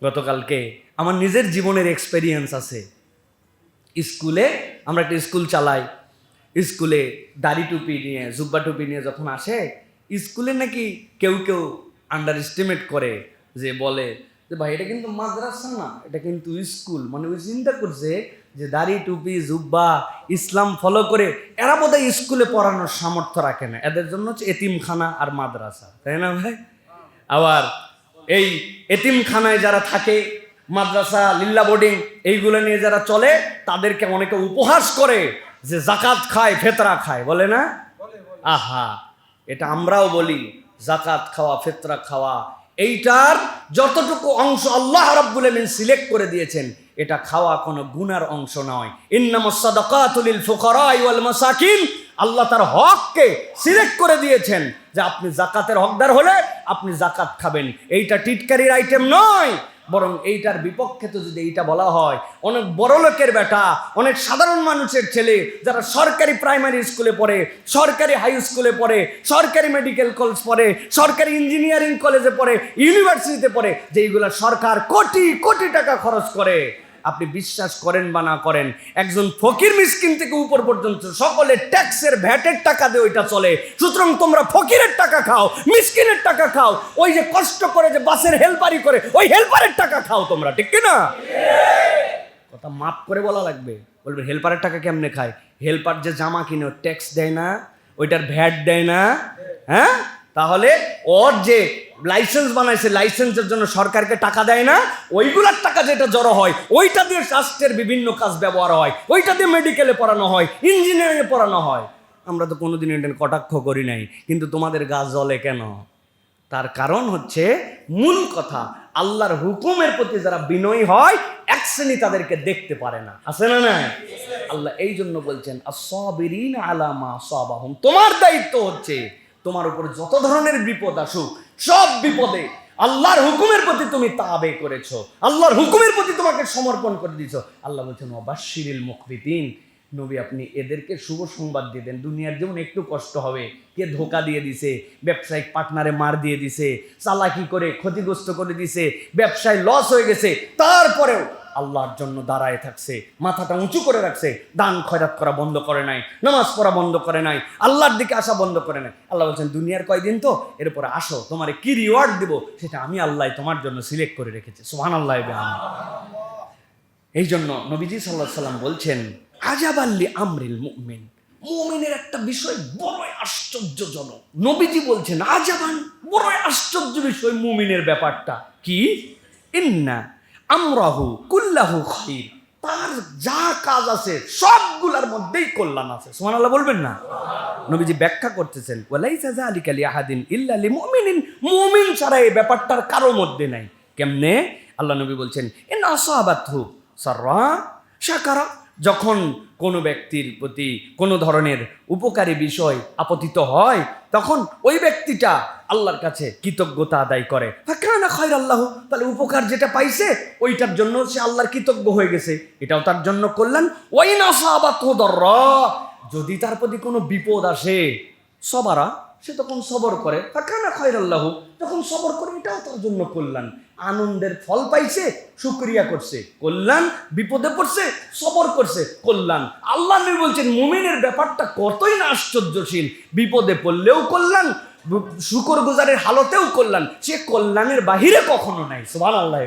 গতকালকে আমার নিজের জীবনের এক্সপেরিয়েন্স আছে। স্কুলে আমরা একটা স্কুল চালাই, স্কুলে দাড়ি টুপি নিয়ে, জুব্বা টুপি নিয়ে যখন আসে স্কুলে, নাকি কেউ কেউ আন্ডার এস্টিমেট করে, যে বলে যে ভাই এটা কিন্তু মাদ্রাসা না, এটা কিন্তু স্কুল। মানে ওই চিন্তা করছে যে দাড়ি টুপি জুব্বা ইসলাম ফলো করে এরা বোধহয় স্কুলে পড়ানোর সামর্থ্য রাখে না, এদের জন্য হচ্ছে এতিমখানা আর মাদ্রাসা, তাই না ভাই? আবার এই এতিমখানায় যারা থাকে, মাদ্রাসা লিল্লা বোর্ডিং এইগুলো নিয়ে যারা চলে, তাদেরকে অনেকে উপহাস করে যে জাকাত খায় ফেতরা খায়, বলে না? আহা, এটা আমরাও বলি, জাকাত খাওয়া ফেতরা খাওয়া, এইটার যতটুকু অংশ আল্লাহ রাব্বুল আলামিন সিলেক্ট করে দিয়েছেন, এটা খাওয়া কোনো গুনার অংশ নয়। ইন্নামাস সাদাকাতু লিল ফুকারা ওয়াল মাসাকিন, আল্লাহ তার হককে সিলেক্ট করে দিয়েছেন যে আপনি জাকাতের হকদার হলে আপনি জাকাত খাবেন। এইটা টিটকারির আইটেম নয়, বরং এইটার বিপক্ষে তো যদি এইটা বলা হয়, অনেক বড় লোকের বেটা, অনেক সাধারণ মানুষের ছেলে যারা সরকারি প্রাইমারি স্কুলে পড়ে, সরকারি হাই স্কুলে পড়ে, সরকারি মেডিকেল কলেজ পড়ে, সরকারি ইঞ্জিনিয়ারিং কলেজে পড়ে, ইউনিভার্সিটিতে পড়ে, যেইগুলো সরকার কোটি কোটি টাকা খরচ করে, আপনি বিশ্বাস করেন বা না করেন, একজন ফকির মিসকিন থেকে উপর পর্যন্ত সকলে ট্যাক্সের ভ্যাটের টাকা দিয়ে ওইটা চলে। সুতরাং তোমরা ফকিরের টাকা খাও, মিসকিনের টাকা খাও, ওই যে কষ্ট করে যে বাসের হেল্পারি করে ওই হেল্পারের টাকা খাও তোমরা, ঠিক কি না? কথা মাপ করে বলা লাগবে। বলবে হেল্পারের টাকা কেমনে খায়? হেল্পার যে জামা কিনে ট্যাক্স দেয় না, ওইটার ভ্যাট দেয় না? হ্যাঁ, তাহলে ওর যে লাইসেন্স বানাইছে, লাইসেন্সের জন্য সরকারকে টাকা দেয় না? ওইগুলার টাকা যেটা জড়ো হয়, ওইটা দিয়ে স্বাস্থ্যের বিভিন্ন কাজ ব্যবহার হয়, ওইটা দিয়ে মেডিকেলে পড়ানো হয়, ইঞ্জিনিয়ারিংয়ে পড়ানো হয়। আমরা তো কোনোদিন এটা কটাক্ষ করি নাই, কিন্তু তোমাদের গা জ্বলে কেন? তার কারণ হচ্ছে, মূল কথা, আল্লাহর হুকুমের প্রতি যারা বিনয়ী হয়, এক শ্রেণী তাদেরকে দেখতে পারে না, আছে না? না, আল্লাহ এই জন্য বলছেন আস-সাবিরিনা আলা মা আসাবাহুম, তোমার দায়িত্ব হচ্ছে তোমার উপর যত ধরনের বিপদ আসুক, সব বিপদে আল্লাহর হুকুমের প্রতি তুমি তাবে করেছো, আল্লাহর হুকুমের প্রতি তোমাকে সমর্পণ করে দিয়েছো। আল্লাহ বলছেন ওয়াবাশশিরিল মুখবিতিন, নবী আপনি এদেরকে শুভ সংবাদ দিয়ে দেন। দুনিয়ার যেমন একটু কষ্ট হবে, কে ধোকা দিয়ে দিছে, ব্যবসায়িক পার্টনারে মার দিয়ে দিছে, চালাকি করে ক্ষতিগ্রস্ত করে দিছে, ব্যবসায় লস হয়ে গেছে, তারপরেও আল্লাহর জন্য দাঁড়ায় থাকছে, মাথাটা উঁচু করে রাখছে, দান খয়রাত করা বন্ধ করে নাই, নামাজ পড়া বন্ধ করে নাই, আল্লাহর দিকে আসা বন্ধ করে নাই। আল্লাহ বলছেন দুনিয়ার কয়দিন তো, এরপরে আসো, তোমারে কি রিওয়ার্ড দিব সেটা আমি আল্লাহ তোমার জন্য সিলেক্ট করে রেখেছি। সুবহানাল্লাহ। এই জন্য নবীজি সাল্লাল্লাহু আলাইহি সাল্লাম বলছেন আজাবাল্লি আমরিল মুমিন, মুমিনের একটা বিষয় বড়ই আশ্চর্যজনক। নবীজি বলছেন আজাবান, বড়ই আশ্চর্য বিষয় মুমিনের ব্যাপারটা কি? ইন্না আমরাহু কুল্লাহু খাইর, তার যা কাজ আছে সবগুলোর মধ্যেই কল্যাণ আছে। সুবহানাল্লাহ বলবেন না? নবীজি ব্যাখ্যা করতেছেন ওয়ালাইসা যালিকা লিআহাদিন ইল্লা লিমুমিনিন, মুমিন ছাড়া এই ব্যাপারটার কারো মধ্যে নাই। কেমনে? আল্লাহ নবী বলছেন ইন আসাবাতহু সাররা শাকারা, যখন কোনো ব্যক্তির প্রতি কোনো ধরনের উপকারী বিষয় আপতিত হয়, তখন ওই ব্যক্তিটা আল্লাহর কাছে কৃতজ্ঞতা আদায় করে, ফাকানা খায়রাল্লাহু, তাহলে উপকার যেটা পাইছে ওইটার জন্য সে আল্লাহর কৃতজ্ঞ হয়ে গেছে, এটাও তার জন্য কল্যাণ। ওয়াইন আসাবাতহু দাররা, যদি তার প্রতি কোনো বিপদ আসে, সবারা, সে তখন সবর করে, ফাকানা খায়রাল্লাহু, যখন সবর করে এটাও তার জন্য কল্যাণ। আনন্দের ফল পাইছে, শুকরিয়া করছে, কল্যাণ। বিপদে পড়ছে, সবর করছে, কল্যাণ। আল্লাহ নবী বলছেন মুমিনের ব্যাপারটা কতই না আশ্চর্যশীল, বিপদে পড়লেও কল্যাণ, শুকর গুজারের হালতেও কল্যাণ, সে কল্যাণের বাহিরে কখনো নাই। সুবহানাল্লাহ।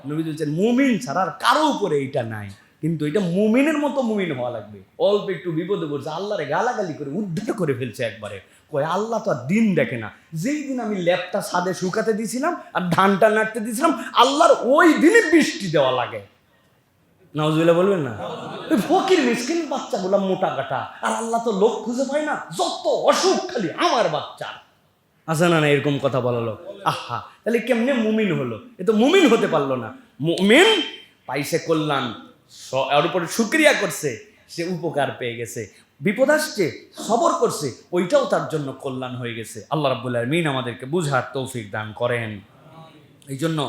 নবী বলছেন মুমিন ছাড়া আর কারো উপরে এইটা নাই, কিন্তু এটা মুমিনের মতো মুমিন হওয়া লাগবে। অল্প একটু বিপদে পড়ছে, আল্লাহরে গালাগালি করে উদ্ধার করে ফেলছে একবারে। কয় আল্লাহ তো আর দিন দেখে না, যেই দিন আমি ল্যাপটা ছাদে শুকাতে দিয়েছিলাম আর ধানটা নাড়তে দিয়েছিলাম, আল্লাহর ওই দিনে বৃষ্টি দেওয়া লাগে। নাউজুবিল্লাহ বলবেন না? ওই ফকির মিসকিন বাচ্চাগুলা মোটা কাটা, আর আল্লাহ তো লোক খুঁজে পায় না, যত অসুখ খালি আমার বাচ্চার, আছে না? এরকম কথা বলালো, আহা তাহলে কেমনে মুমিন হলো? এ তো মুমিন হতে পারলো না। মুমিন পাইছে কল্যাণ, ওর উপরে শুকরিয়া করছে, সে উপকার পেয়ে গেছে। বিপদ আসছে, সবর করছে, ওইটাও তার জন্য কল্যাণ হয়ে গেছে। আল্লাহ রাব্বুল আলামিন আমাদেরকে বুঝার তৌফিক দান করেন। এই জন্য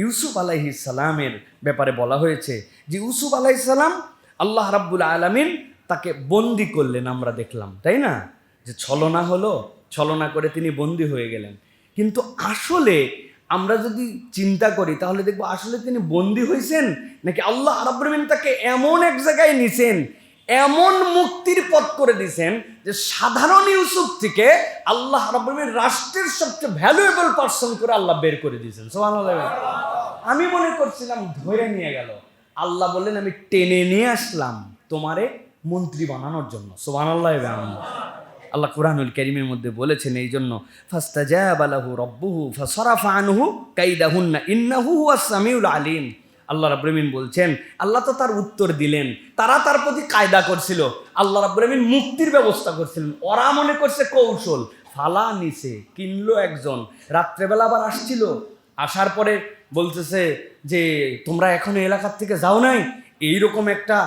ইউসুফ আলাইহিস সালামের ব্যাপারে বলা হয়েছে যে ইউসুফ আলাইহিস সালাম আল্লাহ রাব্বুল আলামিন তাকে বন্দি করলেন, আমরা দেখলাম তাই না, যে ছলনা হলো, ছলনা করে তিনি বন্দি হয়ে গেলেন। কিন্তু আসলে আমরা যদি চিন্তা করি তাহলে দেখবো আসলে তিনি বন্দি হয়েছেন নাকি আল্লাহ রাব্বুল আলামিন তাকে এমন এক জায়গায় নিছেন, এমন মুক্তির পথ করে দিয়েছেন যে সাধারণ ইউসুফ থেকে আল্লাহ রাব্বুল আলামিন রাষ্ট্রের সবচেয়ে ভ্যালুয়েবল পারসন করে আল্লাহ বের করে দিয়েছেন। সুবহানাল্লাহ। আমি মনে করছিলাম ধরে নিয়ে গেল, আল্লাহ বললেন আমি টেনে নিয়ে আসলাম তোমারে মন্ত্রী বানানোর জন্য। সুবহানাল্লাহ। আল্লাহ কুরআনুল কারীমের মধ্যে বলেছেন এই জন্য, ফাস্তাজাবা লাহু রাব্বুহু ফাসারাফা আনহু কাইদাহুন্না ইন্নাহু হুয়াস সামিউল আলিম। আল্লাহ রাব্বুল আলামিন বলছেন আল্লাহ তো তার উত্তর দিলেন, তারা তার প্রতি কায়দা করছিল, আল্লাহ রাব্বুল আলামিন মুক্তির ব্যবস্থা করছিলেন। ওরা মনে করছে কৌশল, ফালা নিছে, কিনলো একজন, রাত্রেবেলা আবার আসছিল, আসার পরে বলতেছে যে তোমরা এখন এলাকার থেকে যাও নাই, এইরকম একটা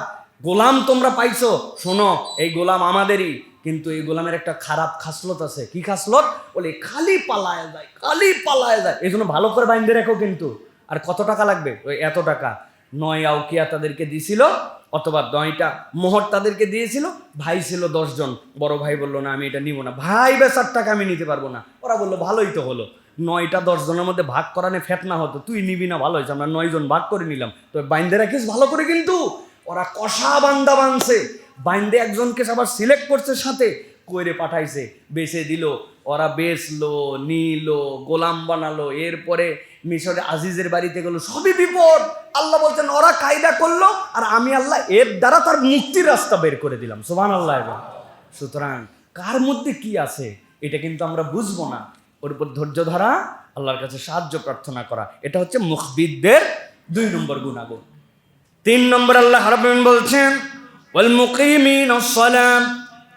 গোলাম তোমরা পাইছো, শোনো এই গোলাম আমাদেরই, কিন্তু এই গোলামের একটা খারাপ খাসলত আছে। কি খাসলত? বলে খালি পালায় যায়, খালি পালায় যায়, এই জন্য ভালো করে বাইন্ধে রেখো। কিন্তু আর কত টাকা লাগবে? ওই এত টাকা। 9 আউকিয়া তাদেরকে দিয়েছিল, অথবা 9টা মোহর তাদেরকে দিয়েছিল। ভাই ছিল 10 জন, বড় ভাই বললো না আমি এটা নিব না, ভাই বেচার টাকা আমি নিতে পারবো না। ওরা বললো ভালোই তো হলো, 9টা 10 জনের মধ্যে ভাগ করানে ফেতনা হতো, তুই নিবি না, ভালো হয়েছে আমরা 9 জন ভাগ করে নিলাম, তো বাইন্ধে রাখিস ভালো করে। কিন্তু ওরা কষা বান্দা বানছে, বাইন্দে একজনকে আবার সিলেক্ট করছে, সাথে কইরে পাঠাইছে, বেচে দিল। ওরা বেচলো, নিল, গোলাম বানালো, এরপরে মিশরে আজিজের বাড়িতে গেল, সবই বিপদ। আল্লাহ বলছেন ওরা কায়দা করলো, আর আমি আল্লাহ এর দ্বারা তার মুক্তির রাস্তা বের করে দিলাম। সুবহানাল্লাহ। সুতরাং কার মধ্যে কি আছে এটা কিন্তু আমরা বুঝবো না, ওর উপর ধৈর্য ধরা, আল্লাহর কাছে সাহায্য প্রার্থনা করা, এটা হচ্ছে মুখবিদদের 2 নম্বর গুণাগুণ। 3 নম্বর আল্লাহ রাব্বুল আলামিন বলছেন ওয়াল মুকিমিনাস সালাম।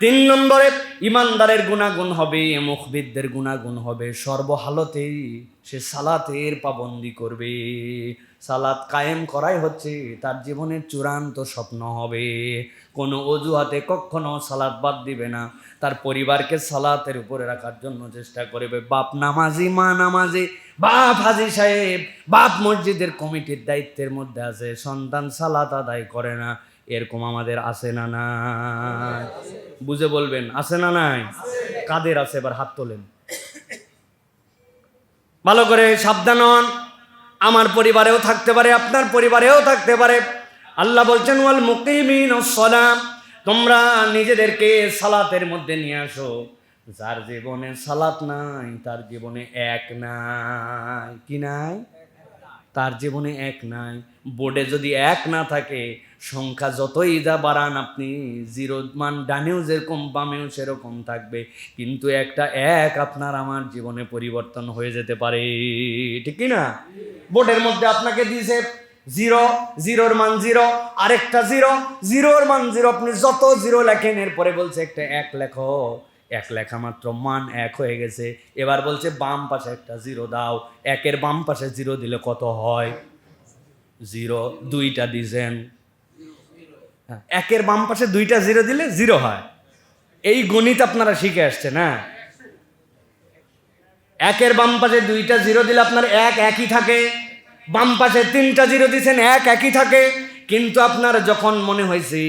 3 নম্বরে ইমানদারের গুণাগুণ হবে, মুখবিদদের গুণাগুণ হবে, সর্বহালতেই সে সালাতের পাবন্দি করবে। সালাত কায়েম করাই হচ্ছে তার জীবনের চূড়ান্ত স্বপ্ন হবে। কোনো অজুহাতে কখনো সালাত বাদ দিবে না, তার পরিবারকে সালাতের উপরে রাখার জন্য চেষ্টা করবে। বাপ নামাজি, মা নামাজি, বাপ হাজি সাহেব, বাপ মসজিদের কমিটির দায়িত্বের মধ্যে আছে, সন্তান সালাত আদায় করে না, এরকম আমাদের আছে না নাই? বুঝে বলবেন আছে না নাই? কাদের আছে এবার হাত তোলেন। ভালো করে সাবধান হন, আমার পরিবারেও থাকতে পারে, আপনার পরিবারেও থাকতে পারে। আল্লাহ বলছেন ওয়াল মুকিমিনাস সালাম, তোমরা নিজেদেরকে সালাতের মধ্যে নিয়ে আসো। যার জীবনে সালাত নাই তার জীবনে এক নাই। কি নাই? তার জীবনে এক নাই। বোর্ডে যদি এক না থাকে, সংখ্যা যতই যা বাড়ান আপনি, 0 মান ডানেও যেরকম বামেও সেরকম থাকবে, কিন্তু একটা এক আপনার আমার জীবনে পরিবর্তন হয়ে যেতে পারে, ঠিক কি না? বোর্ডের মধ্যে আপনাকে দিয়েছে 0, 0-র মান 0, আরেকটা 0, 0-র মান 0, আপনি যত 0 লেখেন, এরপরে বলছে একটা 1 লেখো, 1 লেখা মাত্র মান 1 হয়ে গেছে। এবার বলছে বাম পাশে একটা 0 দাও, 1-এর বাম পাশে 0 দিলে কত হয়? 0। 2টা দিয়েছেন, 1-এর বাম পাশে 2টা 0 দিলে 0 হয়। এই গণিত আপনারা শিখে আসছে না? 1-এর বাম পাশে 2টা 0 দিলে আপনার 1 একই থাকে, বাম পাশে 3টা 0 দিয়েছেন 1 একই থাকে। কিন্তু আপনার যখন মনে হয়েছে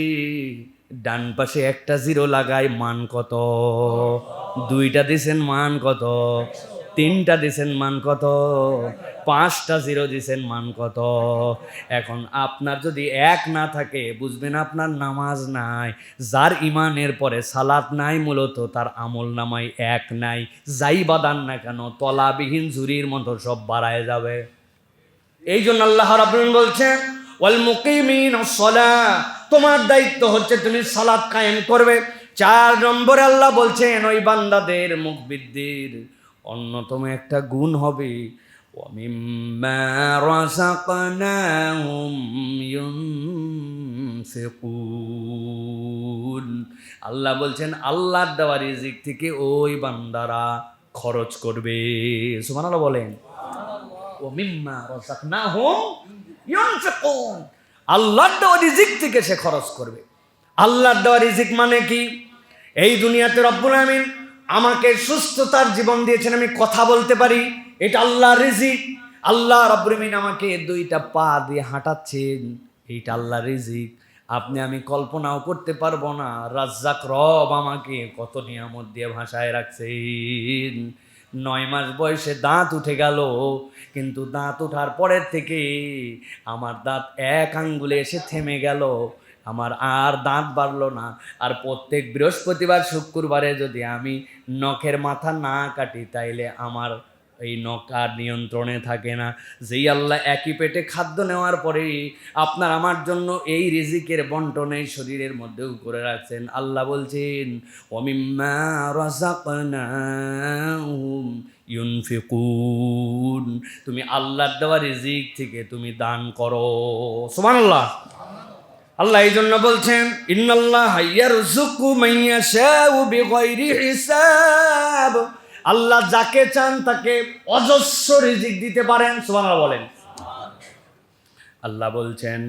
ডান পাশে একটা 0 লাগায়, মান কত? 2টা দিয়েছেন, মান কত? 3টা দিয়েছেন, মান কত? 5টা 0 দিয়েছেন, মান কত? এখন আপনার যদি 1 না থাকে, বুঝবেন আপনার নামাজ নাই। যার ইমানের পরে সালাত নাই, মূলত তার আমল নামায় 1 নাই। যাই বাদান না কেন, তলাবিহীন ঝুরির মতো সব বাড়ায় যাবে। এই জন্য আল্লাহ রাব্বুল আলামিন বলছেন ওয়াল মুকিমিনাস সালাহ, তোমার দায়িত্ব হচ্ছে তুমি সালাত কায়েম করবে। 4 নম্বরে আল্লাহ বলছেন ওই বান্দাদের, মুখবিদদের অন্যতম একটা গুণ হবে ওয়া মিম্মা রাযাকনাহুম ইউনফিকুন। আল্লাহ বলছেন আল্লাহর দেওয়া রিজিক থেকে ওই বান্দারা খরচ করবে। সুবহানাল্লাহ বলেন। ও মিম্মা রাযাকনাহুম ইউনফিকুন, আল্লাহর দেওয়া রিজিক থেকে সে খরচ করবে। আল্লাহর দেওয়া রিজিক মানে কি? এই দুনিয়াতে রব্বুল আমিন আমাকে সুস্থতার জীবন দিয়েছেন, আমি কথা বলতে পারি, এটা আল্লাহর রিজিক। আল্লাহ রব্বুল আমিন আমাকে দুইটা পা দিয়ে হাঁটাচ্ছেন, এইটা আল্লাহর রিজিক। আপনি আমি কল্পনাও করতে পারবো না রাজ্জাক রব আমাকে কত নিয়ামত দিয়ে ভাষায় রাখছেন। 9 মাস বয়সে দাঁত উঠে গেল, কিন্তু দাঁত ওঠার পরের থেকে আমার দাঁত এক আঙ্গুলে এসে থেমে গেল, আমার আর দাঁত বাড়লো না। আর প্রত্যেক বৃহস্পতিবার শুক্রবারে যদি আমি নখের মাথা না কাটি তাইলে আমার এই নখ আর নিয়ন্ত্রণে থাকে না। যেই আল্লাহ একই পেটে খাদ্য নেওয়ার পরেই আপনার আমার জন্য এই রিজিকের বন্টন এই শরীরের মধ্যেও করে রাখছেন, আল্লাহ বলছেন ওয়ামিম্মা রাযাকনাহুম ইউনফিকুন, তুমি আল্লাহর দেওয়া রিজিক থেকে তুমি দান করো। সুবহানাল্লাহ। আল্লাহ এই জন্য বলছেন ইন্নাল্লাহা ইয়ারযুকু মান ইয়াশাউ বিগাইরি হিসাব, আল্লাহ যাকে চান তাকে অজস্র রিজিক দিতে পারেন। সুবহানাল্লাহ বলেন। আল্লাহ বলছেন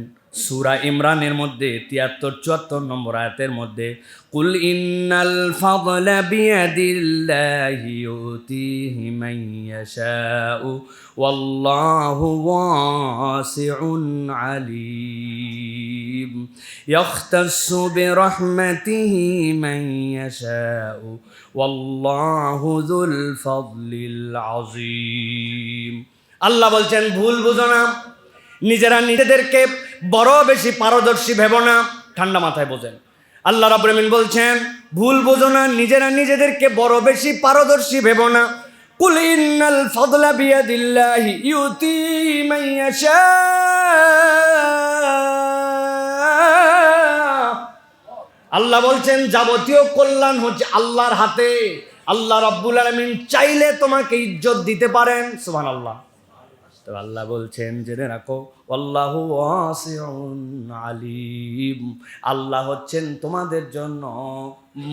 সূরা ইমরানের মধ্যে 73-74 নম্বর আয়াতের মধ্যে কুল ইন্নাল ফাদলা বিয়াদিল্লাহি ইউতিহি মান ইয়াশাউ ওয়াল্লাহু ওয়াসিউন আলিম ইয়াখতাসসু বিরহমাতিহি মান ইয়াশাউ ওয়াল্লাহু যুল ফাদলিল আযীম। আল্লাহ বলছেন ভুল বুঝো না, নিজেরা নিজেদেরকে বড় বেশি পারদর্শী ভেবো না। ঠান্ডা মাথায় বোঝেন, আল্লাহ রাব্বুল আমিন বলছেন ভুল বোঝো না, নিজেরা নিজেদেরকে বড় বেশি পারদর্শী ভেবো না। কুল ইন্নাল ফাদলা বিয়াদিল্লাহি ইউতি মান ইয়াশা, আল্লাহ বলছেন যাবতীয় কল্যাণ হচ্ছে আল্লাহর হাতে। আল্লাহ রাব্বুল আলামিন চাইলে তোমাকে ইজ্জত দিতে পারেন। সুবহানাল্লাহ। তো আল্লাহ বলছেন জেনে রাখো আল্লাহু ওয়াসিউন আলিম, আল্লাহ হচ্ছেন তোমাদের জন্য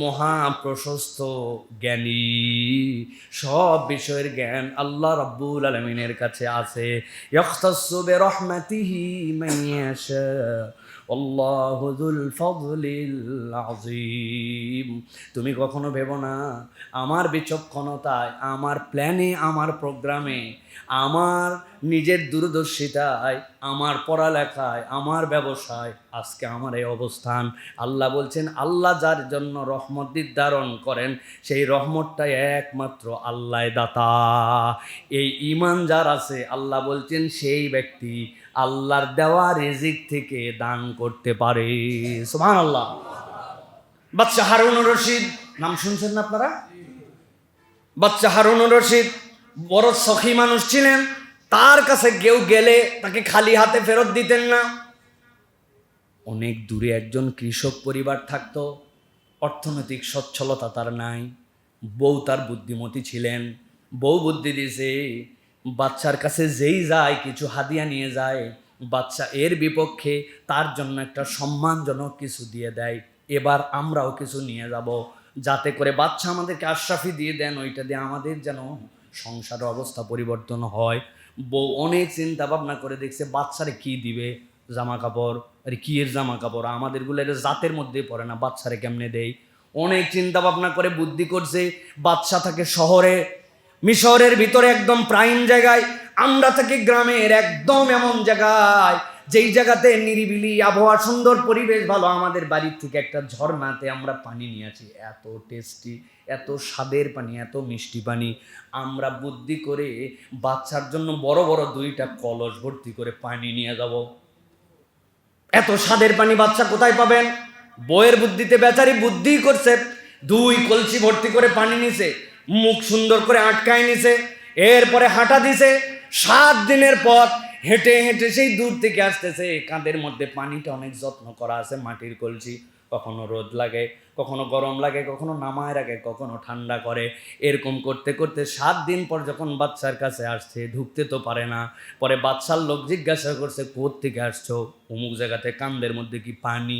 মহা প্রশস্ত জ্ঞানী, সব বিষয়ের জ্ঞান আল্লাহ রাব্বুল আলামিনের কাছে আছে। ইয়াখতাসসু বিরহমাতিহি মান ইয়াশা আল্লাহু যুল ফাদলিল আযীম। তুমি কখনো ভেবো না আমার বিচক্ষণতায়, আমার প্ল্যানে, আমার প্রোগ্রামে, আমার নিজের দূরদর্শিতায়, আমার পড়ালেখায়, আমার ব্যবসায় আজকে আমার এই অবস্থান। আল্লাহ বলছেন আল্লাহ যার জন্য রহমত নির্ধারণ করেন সেই রহমতটাই একমাত্র আল্লাহ দাতা। এই ঈমান যার আছে আল্লাহ বলছেন সেই ব্যক্তি আল্লাহর দেওয়া রিজিক থেকে দান করতে পারে। সুবহানাল্লাহ। বাদশা হারুনুর রশিদ নাম শুনছেন না আপনারা? বাদশা হারুনুর রশিদ বড় সখী মানুষ ছিলেন, তার কাছে কেউ গেলে তাকে খালি হাতে ফেরত দিতেন না। অনেক দূরে একজন কৃষক পরিবার থাকতো, অর্থনৈতিক সচ্ছলতা তার নাই, বউ তার বুদ্ধিমতী ছিলেন, বউ বুদ্ধি দিয়েছে বাচ্চার কাছে যেই যায় কিছু হাদিয়া নিয়ে যায়, বাচ্চা এর বিপক্ষে তার জন্য একটা সম্মানজনক কিছু দিয়ে দেয়, এবার আমরাও কিছু নিয়ে যাব, যাতে করে বাচ্চা আমাদেরকে আশরাফি দিয়ে দেন, ওইটা দিয়ে আমাদের যেন সংসারের অবস্থা পরিবর্তন হয়। বউ অনেক চিন্তা ভাবনা করে দেখছে বাচ্চারে কি দিবে, জামা কাপড়, আরে কি এর জামা কাপড়, আমাদেরগুলো এর জাতের মধ্যে পড়ে না, বাচ্চারে কেমনে দেই। অনেক চিন্তা ভাবনা করে বুদ্ধি করছে বাচ্চা থাকে শহরে, মিশরের ভিতরে একদম প্রাইম জায়গায়, আমরা থাকি গ্রামের একদম এমন জায়গায় যেই জায়গাতে নিরিবিলি আবহাওয়া, সুন্দর পরিবেশ ভালো। আমাদের বাড়ির থেকে একটা ঝর্ণাতে আমরা পানি নিয়ে আসি, এত টেস্টি, এত স্বাদের পানি, এত মিষ্টি পানি। আমরা বুদ্ধি করে বাচ্চার জন্য বড় বড় 2টা কলস ভর্তি করে পানি নিয়ে যাব। এত স্বাদের পানি বাচ্চা কোথায় পাবেন? বইয়ের বুদ্ধিতে বেচারি বুদ্ধি করছে, 2 কলসি ভর্তি করে পানি নিছে, মুখ সুন্দর করে আটকায় নিছে, এরপরে হাঁটা দিছে। 7 দিনের পর হেঁটে হেঁটে সেই দূর থেকে আসতেছে, কাঁধের মধ্যে পানিটা অনেক যত্ন করা আছে, মাটির কলসি, কখনো রোদ লাগে, কখনো গরম লাগে, কখনো নামায় রাখে, কখনো ঠান্ডা করে। এরকম করতে করতে 7 দিন পর যখন বাচ্চার কাছে আসছে, ঢুকতে তো পারে না। পরে বাচ্চার লোক জিজ্ঞাসা করছে কোত্থেকে আসছো, অমুক জায়গাতে, কান্দের মধ্যে কি পানি?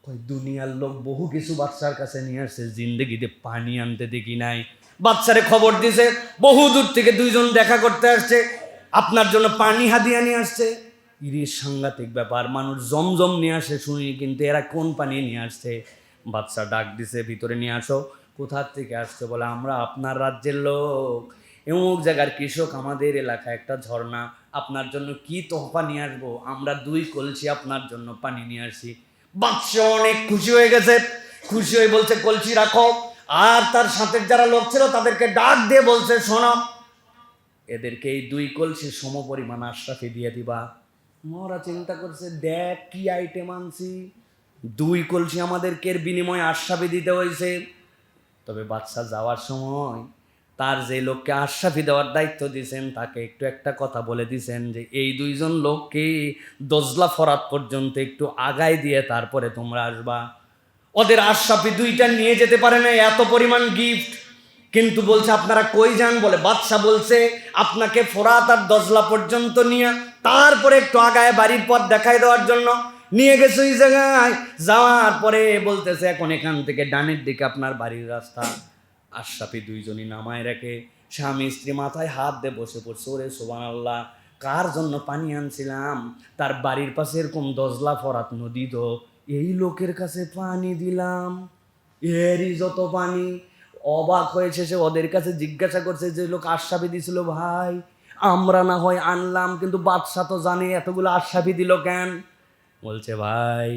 কই দুনিয়ার লোক বহু কিছু বাচ্চার কাছে নিয়ে আসছে, জিন্দেগিতে পানি আনতে দেখি নাই। বাচ্চারে খবর দিছে, বহু দূর থেকে দুইজন দেখা করতে আসছে, আপনার জন্য পানি হাদিয়া নিয়ে আসছে। ইরে সাংঘাতিক ব্যাপার, মানুষ জমজম নিয়ে আসে শুনি, কিন্তু এরা কোন পানি নিয়ে আসছে? বাচ্চা ডাক দিছে, ভিতরে নিয়ে আসো। কোথার থেকে আসছে? বলে আমরা আপনার রাজ্যের লোক, এমুক জায়গার কৃষক, আমাদের এলাকায় একটা ঝর্ণা, আপনার জন্য কি তোহফা নিয়ে আসবো, আমরা 2 কলসি আপনার জন্য পানি নিয়ে আসি। বাচ্চা অনেক খুশি হয়ে গেছে, খুশি হয়ে বলছে কলসি রাখো। আর তার সাথে যারা লোক ছিল তাদেরকে ডাক দিয়ে বলছে, শোনো, এদেরকে এই 2 কলসি সমপরিমাণ আশরাফি দিয়ে দিবা। ওরা চিন্তা করছে, দেখ কি আইটেম আনছি, 2 কলসি আমাদেরকে এর বিনিময়ে আশরাফি দিতে হয়েছে। তবে বাদশা যাওয়ার সময় তার যে লোককে আশরাফি দেওয়ার দায়িত্ব দিয়েছেন তাকে একটু একটা কথা বলে দিয়েছেন যে এই 2 জন লোককে দজলা ফরাত পর্যন্ত একটু আগায় দিয়ে তারপরে তোমরা আসবা। ওদের আশরাফি 2টা নিয়ে যেতে পারে না, এত পরিমাণ গিফট, কিন্তু বলছে আপনারা কই যান? বলে বাদশা বলছে আপনাকে ফোরাত আর দজলা পর্যন্ত নিয়ে তারপরে একটু আগায় বাড়ির পথ দেখাই দেওয়ার জন্য নিয়ে গেছে। ওই জায়গায় যাওয়ার পরে বলতেছে এখন এখান থেকে ডানের দিকে আপনার বাড়ির রাস্তা। আশরাফি 2 জনই নামায় রেখে স্বামী স্ত্রী মাথায় হাত দিয়ে বসে পড়ছে, ওরে সুবহানাল্লাহ, কার জন্য পানি আনছিলাম, তার বাড়ির পাশে এরকম দজলা ফরাত নদী, তো এই লোকের কাছে পানি দিলাম, এরই যত পানি। অবাক হয়েছে সে, ওদের কাছে জিজ্ঞাসা করছে যে লোক আশরাফি দিছিল, ভাই আমরা না হয় আনলাম, কিন্তু বাদশা তো জানে এতগুলো আশরাফি দিল কেন? বলছে ভাই,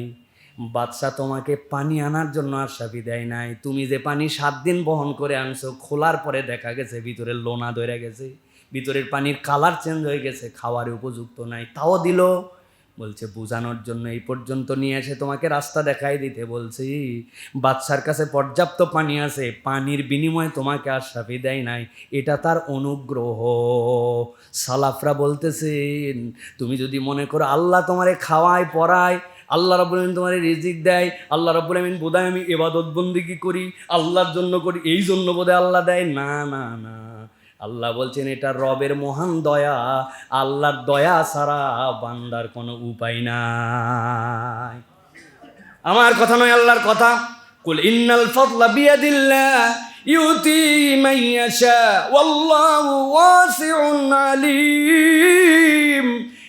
বাদশা তোমাকে পানি আনার জন্য আশরাফি দেয় নাই, তুমি যে পানি 7 দিন বহন করে আনছো, খোলার পরে দেখা গেছে ভিতরে লোনা ধরে গেছে, ভিতরের পানির কালার চেঞ্জ হয়ে গেছে, খাওয়ার উপযুক্ত নাই, তাও দিল। বলছে বোঝানোর জন্য এই পর্যন্ত নিয়ে এসে তোমাকে রাস্তা দেখাই দিতে বলছি। বাদশার কাছে পর্যাপ্ত পানি আছে, পানির বিনিময়ে তোমাকে আশরাফি দেয় নাই, এটা তার অনুগ্রহ। সালাফরা বলতেছেন তুমি যদি মনে করো আল্লাহ তোমারে খাওয়ায় পড়ায়, আল্লাহ রাব্বুল আমিন তোমারে রিজিক দেয়, আল্লাহ রাব্বুল আমিন বোধহয় আমি ইবাদত বন্দেগী করি, আল্লাহর জন্য করি, এই জন্য বোধহয় আল্লাহ দেয়, না না না, আল্লাহ বলছেন এটা রবের মহান দয়া, আল্লাহর দয়া ছাড়া বান্দার কোনো উপায় নাই। আমার কথা নয়, আল্লাহর কথা। কুল ইন্নাল ফাদলা বিয়াদিল্লাহ ইউতি মান ইয়াশা ওয়াল্লাহু ওয়াসিউন আলিম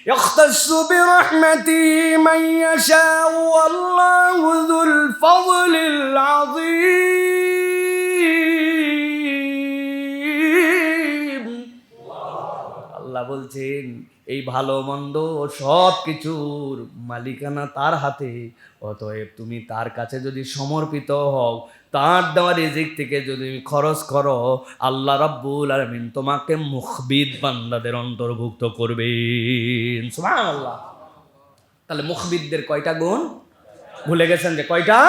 ইয়াখতাসু বিরহমাতিহি মান ইয়াশা ওয়াল্লাহু যুল ফাদলিল আযীম। আল্লাহ বলছেন এই ভালো মন্দ সব কিছুর মালিকানা তার হাতে, অতএব তুমি তার কাছে যদি সমর্পিত হও, তার দেওয়া রিজিক থেকে যদি খরচ করো, আল্লাহ রাব্বুল আলামিন তোমাকে মুখবিত বান্দাদের অন্তর্ভুক্ত করবেন। সুবহানাল্লাহ। তাহলে মুখবিতদের কয়টা গুণ ভুলে গেছেন যে কয়টা?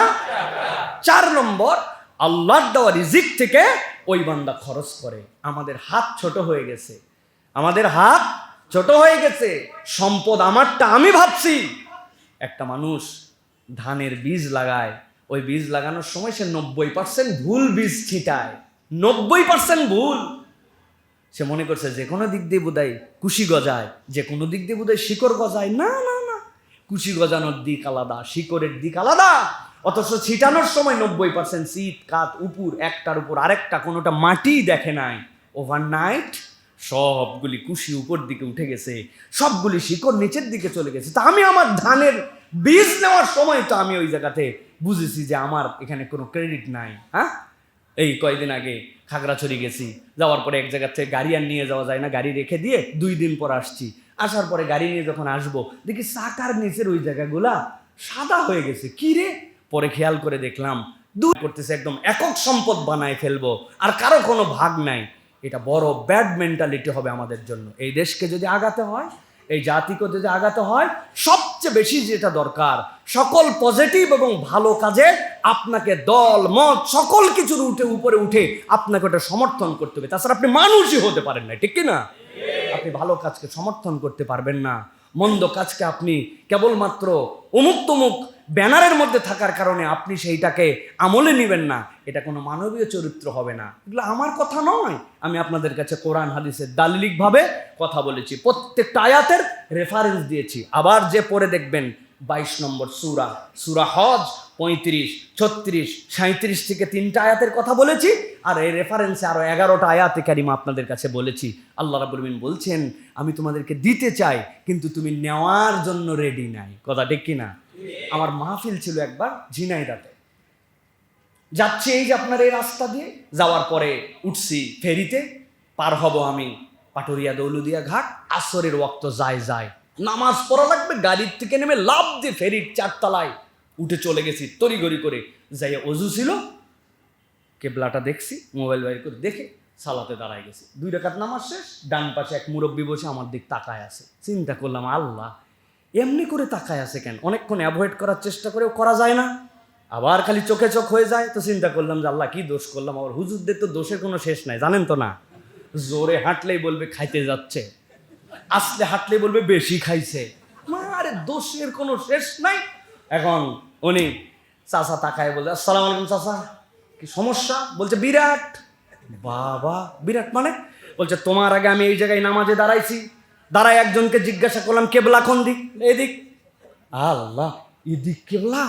4 নম্বর, আল্লাহর দেওয়া রিজিক থেকে ওই বান্দা খরচ করে। আমাদের হাত ছোট হয়ে গেছে, আমাদের হাত ছোট হয়ে গেছে, সম্পদ আমারটা আমি ভাবছি। একটা মানুষ ধানের বীজ লাগায়, ওই বীজ লাগানোর সময় সে 90% ভুল বীজ ছিটায়, 90% ভুল। সে মনে করছে যে কোনো দিক দিয়ে বোধহয় কুশি গজায়, যে কোনো দিক দিয়ে বোধহয় শিকড় গজায়। না না না, কুশি গজানোর দিক আলাদা, শিকড়ের দিক আলাদা। অথচ ছিটানোর সময় 90% শীত কাত উপর, একটার উপর আরেকটা, কোনোটা মাটি দেখে নাই। ওভারনাইট সবগুলি কুশি উপর দিকে উঠে গেছে, সবগুলি শিকড় নিচের দিকে চলে গেছে। তা আমি আমার ধানের বীজ নেওয়ার সময় তো আমি ওই জায়গাতে বুঝেছি যে আমার এখানে কোনো ক্রেডিট নাই। হ্যাঁ, এই কয়েকদিন আগে খাগড়াছড়ি গেছি, যাওয়ার পরে এক জায়গার থেকে গাড়ি আর নিয়ে যাওয়া যায় না, গাড়ি রেখে দিয়ে 2 দিন পর আসছি। আসার পরে গাড়ি নিয়ে যখন আসবো দেখি চাকার নিচের ওই জায়গাগুলা সাদা হয়ে গেছে। কি রে? পরে খেয়াল করে দেখলাম দূর করতেছে, একদম একক সম্পদ বানায় ফেলবো, আর কারো কোনো ভাগ নাই। এটা বড় ব্যাড মেন্টালিটি হবে আমাদের জন্য। এই দেশকে যদি আগাতে হয়, এই জাতিকে যদি আগাতে হয়, সবচেয়ে বেশি যেটা দরকার, সকল পজিটিভ এবং ভালো কাজে আপনাকে দল মত সকল কিছুর উপরে উঠে আপনাকে ওটা সমর্থন করতে হবে। তাছাড়া আপনি মানুষই হতে পারেন না, ঠিক কিনা? আপনি ভালো কাজকে সমর্থন করতে পারবেন না, মন্দ কাজকে আপনি কেবলমাত্র অমুক তমুক ব্যানারের মধ্যে থাকার কারণে আপনি সেইটাকে আমলে নেবেন না। এটা কোনো মানবীয় চরিত্র হবে না। এগুলো আমার কথা নয়, আমি আপনাদের কাছে কোরআন হাদিসের দালিলিকভাবে কথা বলেছি, প্রত্যেকটা আয়াতের রেফারেন্স দিয়েছি। আবার যে পড়ে দেখবেন 22 নম্বর সূরা, সূরা হজ 35, 36, 37 থেকে 3টা আয়াতের কথা বলেছি, আর এই রেফারেন্সে আরো 11টা আয়াতে কারিমা আপনাদের কাছে বলেছি। আল্লাহ রাব্বুল আমিন বলছেন, আমি তোমাদেরকে দিতে চাই, কিন্তু তুমি নেওয়ার জন্য রেডি নাই। কথা ঠিক কিনা? আমার মাহফিল ছিল একবার ঝিনাইদহে, যাচ্ছি এই যে আপনার এই রাস্তা দিয়ে, যাওয়ার পরে উঠছি ফেরিতে, পার হব আমি পাটুরিয়া দৌলুদিয়া ঘাট, আসরের ওয়াক্ত যায়, নামাজ পড়া লাগবে, গাড়ির থেকে নেমে লাফ দিয়ে ফেরির 4তলায় উঠে চলে গেছি তড়িঘড়ি করে। যাইয়া অজু ছিল, কেবলাটা দেখছি, মোবাইল বাইর করে দেখে সালাতে দাঁড়ায় গেছি। 2 রাকাত নামাজ শেষ, ডান পাশে এক মুরব্বী বসে আমার দিক তাকায় আছে। চিন্তা করলাম, আল্লাহ এমনি করে তাকায় আছে কেন? অনেকক্ষণ অ্যাভয়েড করার চেষ্টা করেও করা যায় না, আবার খালি চোখে চোখ হয়ে যায়। তো চিন্তা করলাম যে আল্লাহ কি দোষ করলাম? আবার হুজুরদের তো দোষের কোনো শেষ নাই, জানেন তো না? জোরে হাঁটলেই বলবে খাইতে যাচ্ছে, আসলে হাঁটলেই বলবে বেশি খাইছে। আরে দোষের কোনো শেষ নাই। এখন উনি চাচা তাকায় বলছে, আসসালামু আলাইকুম চাচা, কি সমস্যা? বলছে বিরাট। বাবা, বিরাট মানে? বলছে তোমার আগে আমি এই জায়গায় নামাজে দাঁড়াইছি, দাঁড়ায় একজনকে জিজ্ঞাসা করলাম কেবলা কোন দিক? এদিক। আল্লাহ, এদিক কেবলা?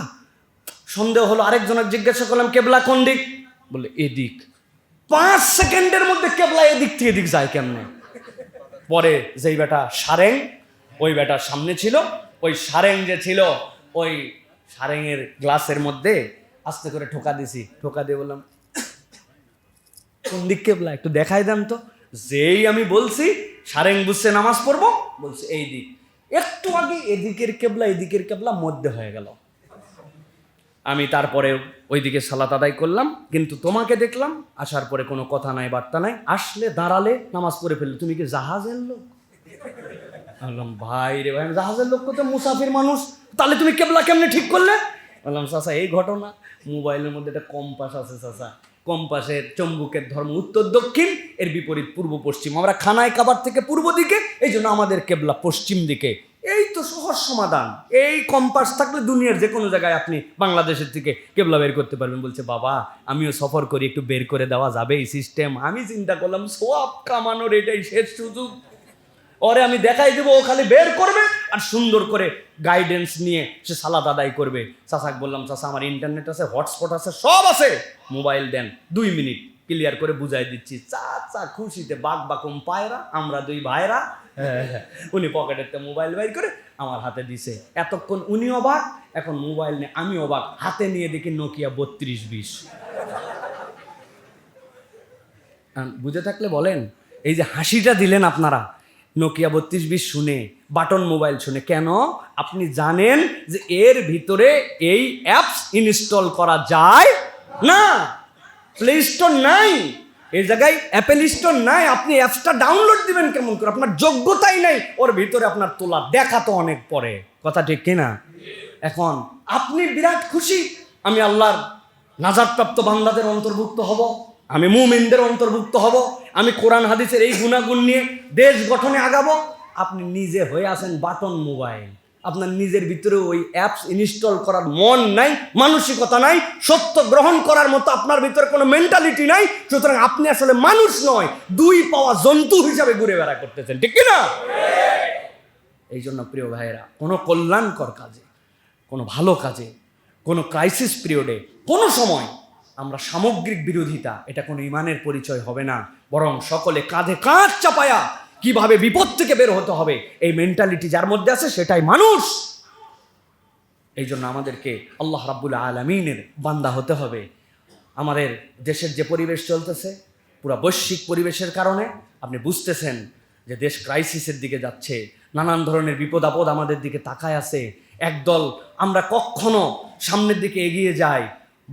সন্দেহ হলো, আরেকজনের জিজ্ঞাসা করলাম কেবলা কোন দিক? বলে এদিক। 5 সেকেন্ডের মধ্যে কেবলা এদিক থেকে এদিক যায় কেমনে? পরে যেই বেটা সারেং, ওই বেটার সামনে ছিল, ওই সারেং যে ছিল, ওই সারেংয়ের গ্লাসের মধ্যে আস্তে করে ঠোকা দিছি। ঠোকা দিয়ে বললাম কোন দিক কেবলা, একটু দেখাই দেন তো। যেই আমি বলছি, সারেং বুঝছে নামাজ পড়বো, বলছে এই দিক। একটু আগে এদিকের কেবলা এদিকের কেবলা মধ্যে হয়ে গেল। আমি তারপরে ওইদিকে সালাত আদায় করলাম, কিন্তু তোমাকে দেখলাম আসার পরে কোনো কথা নাই, বার্তা নাই, আসলে দাঁড়ালে নামাজ পড়ে ফেললে, তুমি কি জাহাজের লোক? বললাম ভাই রে ভাই, আমি জাহাজের লোক তো মুসাফির মানুষ, তাহলে তুমি কেবলা কেমনে ঠিক করলে? বললাম চাচা এই ঘটনা, মোবাইলের মধ্যে একটা কম্পাস আছে চাচা, কম্পাসের চম্বুকের ধর্ম উত্তর দক্ষিণ, এর বিপরীত পূর্ব পশ্চিম। আমরা খানায় কাবার থেকে পূর্ব দিকে, এই জন্য আমাদের কেবলা পশ্চিম দিকে। এই তো সহজ সমাধান। এই কম্পাস থাকলে দুনিয়ার যে কোনো জায়গায় আপনি বাংলাদেশের থেকে কেবলা বের করতে পারবেন। বলছে বাবা আমিও সফর করি, একটু বের করে দেওয়া যাবে এই সিস্টেম? আমি চিন্তা করলাম সোয়াব কামানোর এটাই শেষ সুযোগ, ওরে আমি দেখাই দেবো, ও খালি বের করবে আর সুন্দর করে গাইডেন্স নিয়ে সে সালাত আদায় করবে। চাচাকে বললাম চাচা আমার ইন্টারনেট আছে, হটস্পট আছে, সব আছে, মোবাইল দেন, 2 মিনিট ক্লিয়ার করে বুঝাই দিচ্ছি। চাচা খুশিতে বাঘ বাকুম পায়রা, আমরা 2 ভাইরা। উনি পকেটের মোবাইল বাইর করে আমার হাতে দিছে। এতক্ষণ উনি অবাক, এখন মোবাইল নিয়ে আমি অবাক, হাতে নিয়ে দেখি নোকিয়া 3220। বুঝে থাকলে বলেন, এই যে হাসিটা দিলেন আপনারা নোকিয়া 3220 শুনে, বাটন মোবাইল শুনে, কেন? আপনি জানেন যে এর ভিতরে এই অ্যাপস ইনস্টল করা যায় না, প্লে স্টোর নাই, এই জায়গায় অ্যাপেল স্টোর নাই। আপনি অ্যাপসটা ডাউনলোড দিবেন কেমন করে? আপনার যোগ্যতাই নাই ওর ভিতরে আপনার তোলা, দেখা তো অনেক পরে, কথা ঠিক কিনা? এখন আপনি বিরাট খুশি, আমি আল্লাহর নাজাতপ্রাপ্ত বান্দাদের অন্তর্ভুক্ত হব, আমি মুমিনদের অন্তর্ভুক্ত হব, আমি কোরআন হাদিসের এই গুণাগুণ নিয়ে দেশ গঠনে আগাবো। আপনি নিজে হয়ে আছেন বাটন মোবাইল, আপনার নিজের ভিতরে ওই অ্যাপস ইনস্টল করার মন নাই, মানসিকতা নাই, সত্য গ্রহণ করার মতো আপনার ভিতরে কোনো মেন্টালিটি নাই। সুতরাং আপনি আসলে মানুষ নয়, 2 পাওয়া জন্তু হিসাবে ঘুরে বেড়া করতেছেন, ঠিক কিনা? এই জন্য প্রিয় ভাইয়েরা, কোনো কল্যাণকর কাজে, কোনো ভালো কাজে, কোনো ক্রাইসিস পিরিয়ডে, কোনো সময় আমরা সামগ্রিক বিরোধিতা, এটা কোনো ইমানের পরিচয় হবে না, বরং সকলে কাঁধে কাঁধ চাপায়া কিভাবে বিপদ থেকে বের হতে হবে এই মেন্টালিটি যার মধ্যে আছে সেটাই মানুষ। এই জন্য আমাদেরকে আল্লাহ রাব্বুল আলামিনের বান্দা হতে হবে। আমাদের দেশের যে পরিবেশ চলতেছে, পুরো বৈশ্বিক পরিবেশের কারণে আপনি বুঝতেছেন যে দেশ ক্রাইসিসের দিকে যাচ্ছে, নানান ধরনের বিপদ আপদ আমাদের দিকে তাকায় আছে। একদল আমরা কখনো সামনের দিকে এগিয়ে যাই,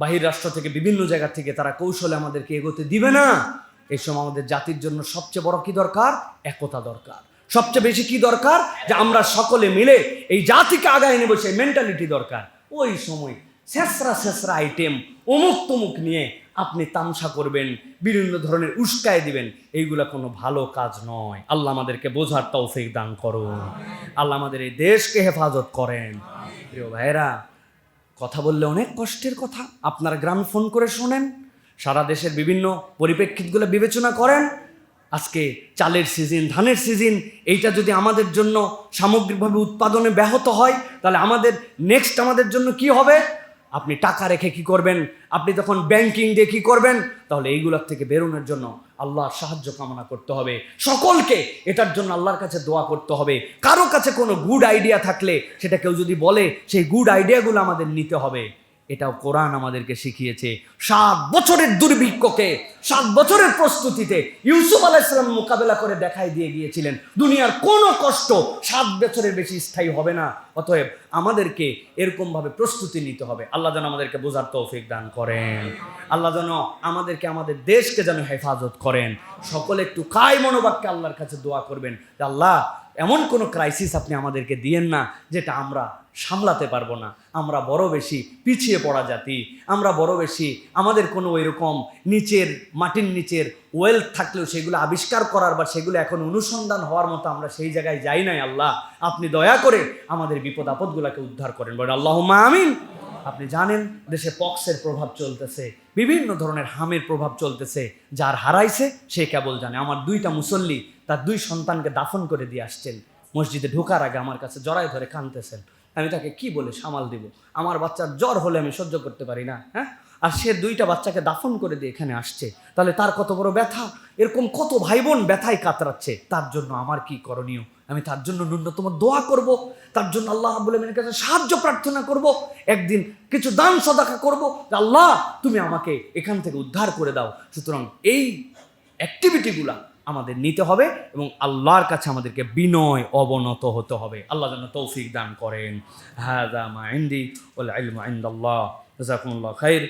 বাহির রাষ্ট্র থেকে বিভিন্ন জায়গা থেকে তারা কৌশলে আমাদেরকে এগোতে দিবে না। এই সময় আমাদের জাতির জন্য সবচেয়ে বড় কি দরকার? একতা দরকার। সবচেয়ে বেশি কি দরকার? যে আমরা সকলে মিলে এই জাতিকে আগায় নেব, সেই মেন্টালিটি দরকার। ওই সময় শেষরা আইটেম অমুক তমুক নিয়ে আপনি তামসা করবেন, বিভিন্ন ধরনের উস্কায় দিবেন, এইগুলা কোনো ভালো কাজ নয়। আল্লাহ আমাদেরকে বোঝার তৌফিক দান করুন, আল্লাহ আমাদের এই দেশকে হেফাজত করেন। প্রিয় ভাইরা, কথা বললে অনেক কষ্টের কথা, আপনারা গ্রামে ফোন করে শোনেন, সারা দেশের বিভিন্ন পরিপ্রেক্ষিতগুলো বিবেচনা করেন। আজকে চালের সিজন, ধানের সিজন, এইটা যদি আমাদের জন্য সামগ্রিকভাবে উৎপাদনে ব্যাহত হয়, তাহলে আমাদের জন্য কি হবে? আপনি টাকা রেখে কি করবেন? আপনি তখন ব্যাংকিং দিয়ে কি করবেন? তাহলে এইগুলোর থেকে বেরোনোর জন্য আল্লাহর সাহায্য কামনা করতে হবে। সকলকে এটার জন্য আল্লাহর কাছে দোয়া করতে হবে। কারো কাছে কোনো গুড আইডিয়া থাকলে সেটা কেউ যদি বলে, সেই গুড আইডিয়াগুলো আমাদের নিতে হবে। এটাও কোরআন আমাদেরকে শিখিয়েছে। 7 বছরের দুর্ভিক্ষকে 7 বছরের প্রস্তুতিতে ইউসুফ আলাইহিস সালাম মোকাবেলা করে দেখাই দিয়ে গিয়েছিলেন দুনিয়ার কোনো কষ্ট 7 বছরের বেশি স্থায়ী হবে না। অতএব আমাদেরকে এরকমভাবে প্রস্তুতি নিতে হবে। আল্লাহ যেন আমাদেরকে বোঝার তৌফিক দান করেন। আল্লাহ যেন আমাদেরকে, আমাদের দেশকে যেন হেফাজত করেন। সকলে একটু কায় মনোবাক্যে আল্লাহর কাছে দোয়া করবেন যে আল্লাহ, এমন কোনো ক্রাইসিস আপনি আমাদেরকে দিয়েন না যেটা আমরা সামলাতে পারবো না। আমরা বড় বেশি পিছিয়ে পড়া জাতি, আমরা বড় বেশি, আমাদের কোনো ওইরকম মাটির নিচের ওয়েলথ থাকলেও সেগুলো আবিষ্কার করার বা সেগুলো এখন অনুসন্ধান হওয়ার মতো আমরা সেই জায়গায় যাই নাই। আল্লাহ, আপনি দয়া করে আমাদের বিপদ আপদগুলোকে উদ্ধার করেন, বলেন আল্লাহুম্মা আমিন। আপনি জানেন দেশে পক্সের প্রভাব চলতেছে, বিভিন্ন ধরনের হামের প্রভাব চলতেছে। যার হারাইছে সে কেবল জানে। আমার 2টা মুসল্লি তার 2 সন্তানকে দাফন করে দিয়ে আসছেন। মসজিদে ঢোকার আগে আমার কাছে জড়ায় ধরে কাঁদতেছেন। আমি তাকে কি বলে সামাল দিব? আমার বাচ্চার জ্বর হলে আমি সহ্য করতে পারি না, হ্যাঁ? আর সে 2টা বাচ্চাকে দাফন করে দিয়ে এখানে আসছে, তাহলে তার কত বড় ব্যথা। এরকম কত ভাই বোন ব্যথায় কাতরাচ্ছে। তার জন্য আমার কি করণীয়? আমি তার জন্য ন্যূনতম দোয়া করব, তার জন্য আল্লাহ রাব্বুল আমিনের কাছে সাহায্য প্রার্থনা করব, একদিন কিছু দান সাদাকা করব, আল্লাহ তুমি আমাকে এখান থেকে উদ্ধার করে দাও। সুতরাং এই অ্যাক্টিভিটিগুলা আমাদের নিতে হবে এবং আল্লাহর কাছে আমাদেরকে বিনয় অবনত হতে হবে। আল্লাহ যেন তৌফিক দান করেন। হাযা মা ইনদি ওয়াল ইলমু ইনদাল্লাহ। জাযাকুমুল্লাহু খাইর।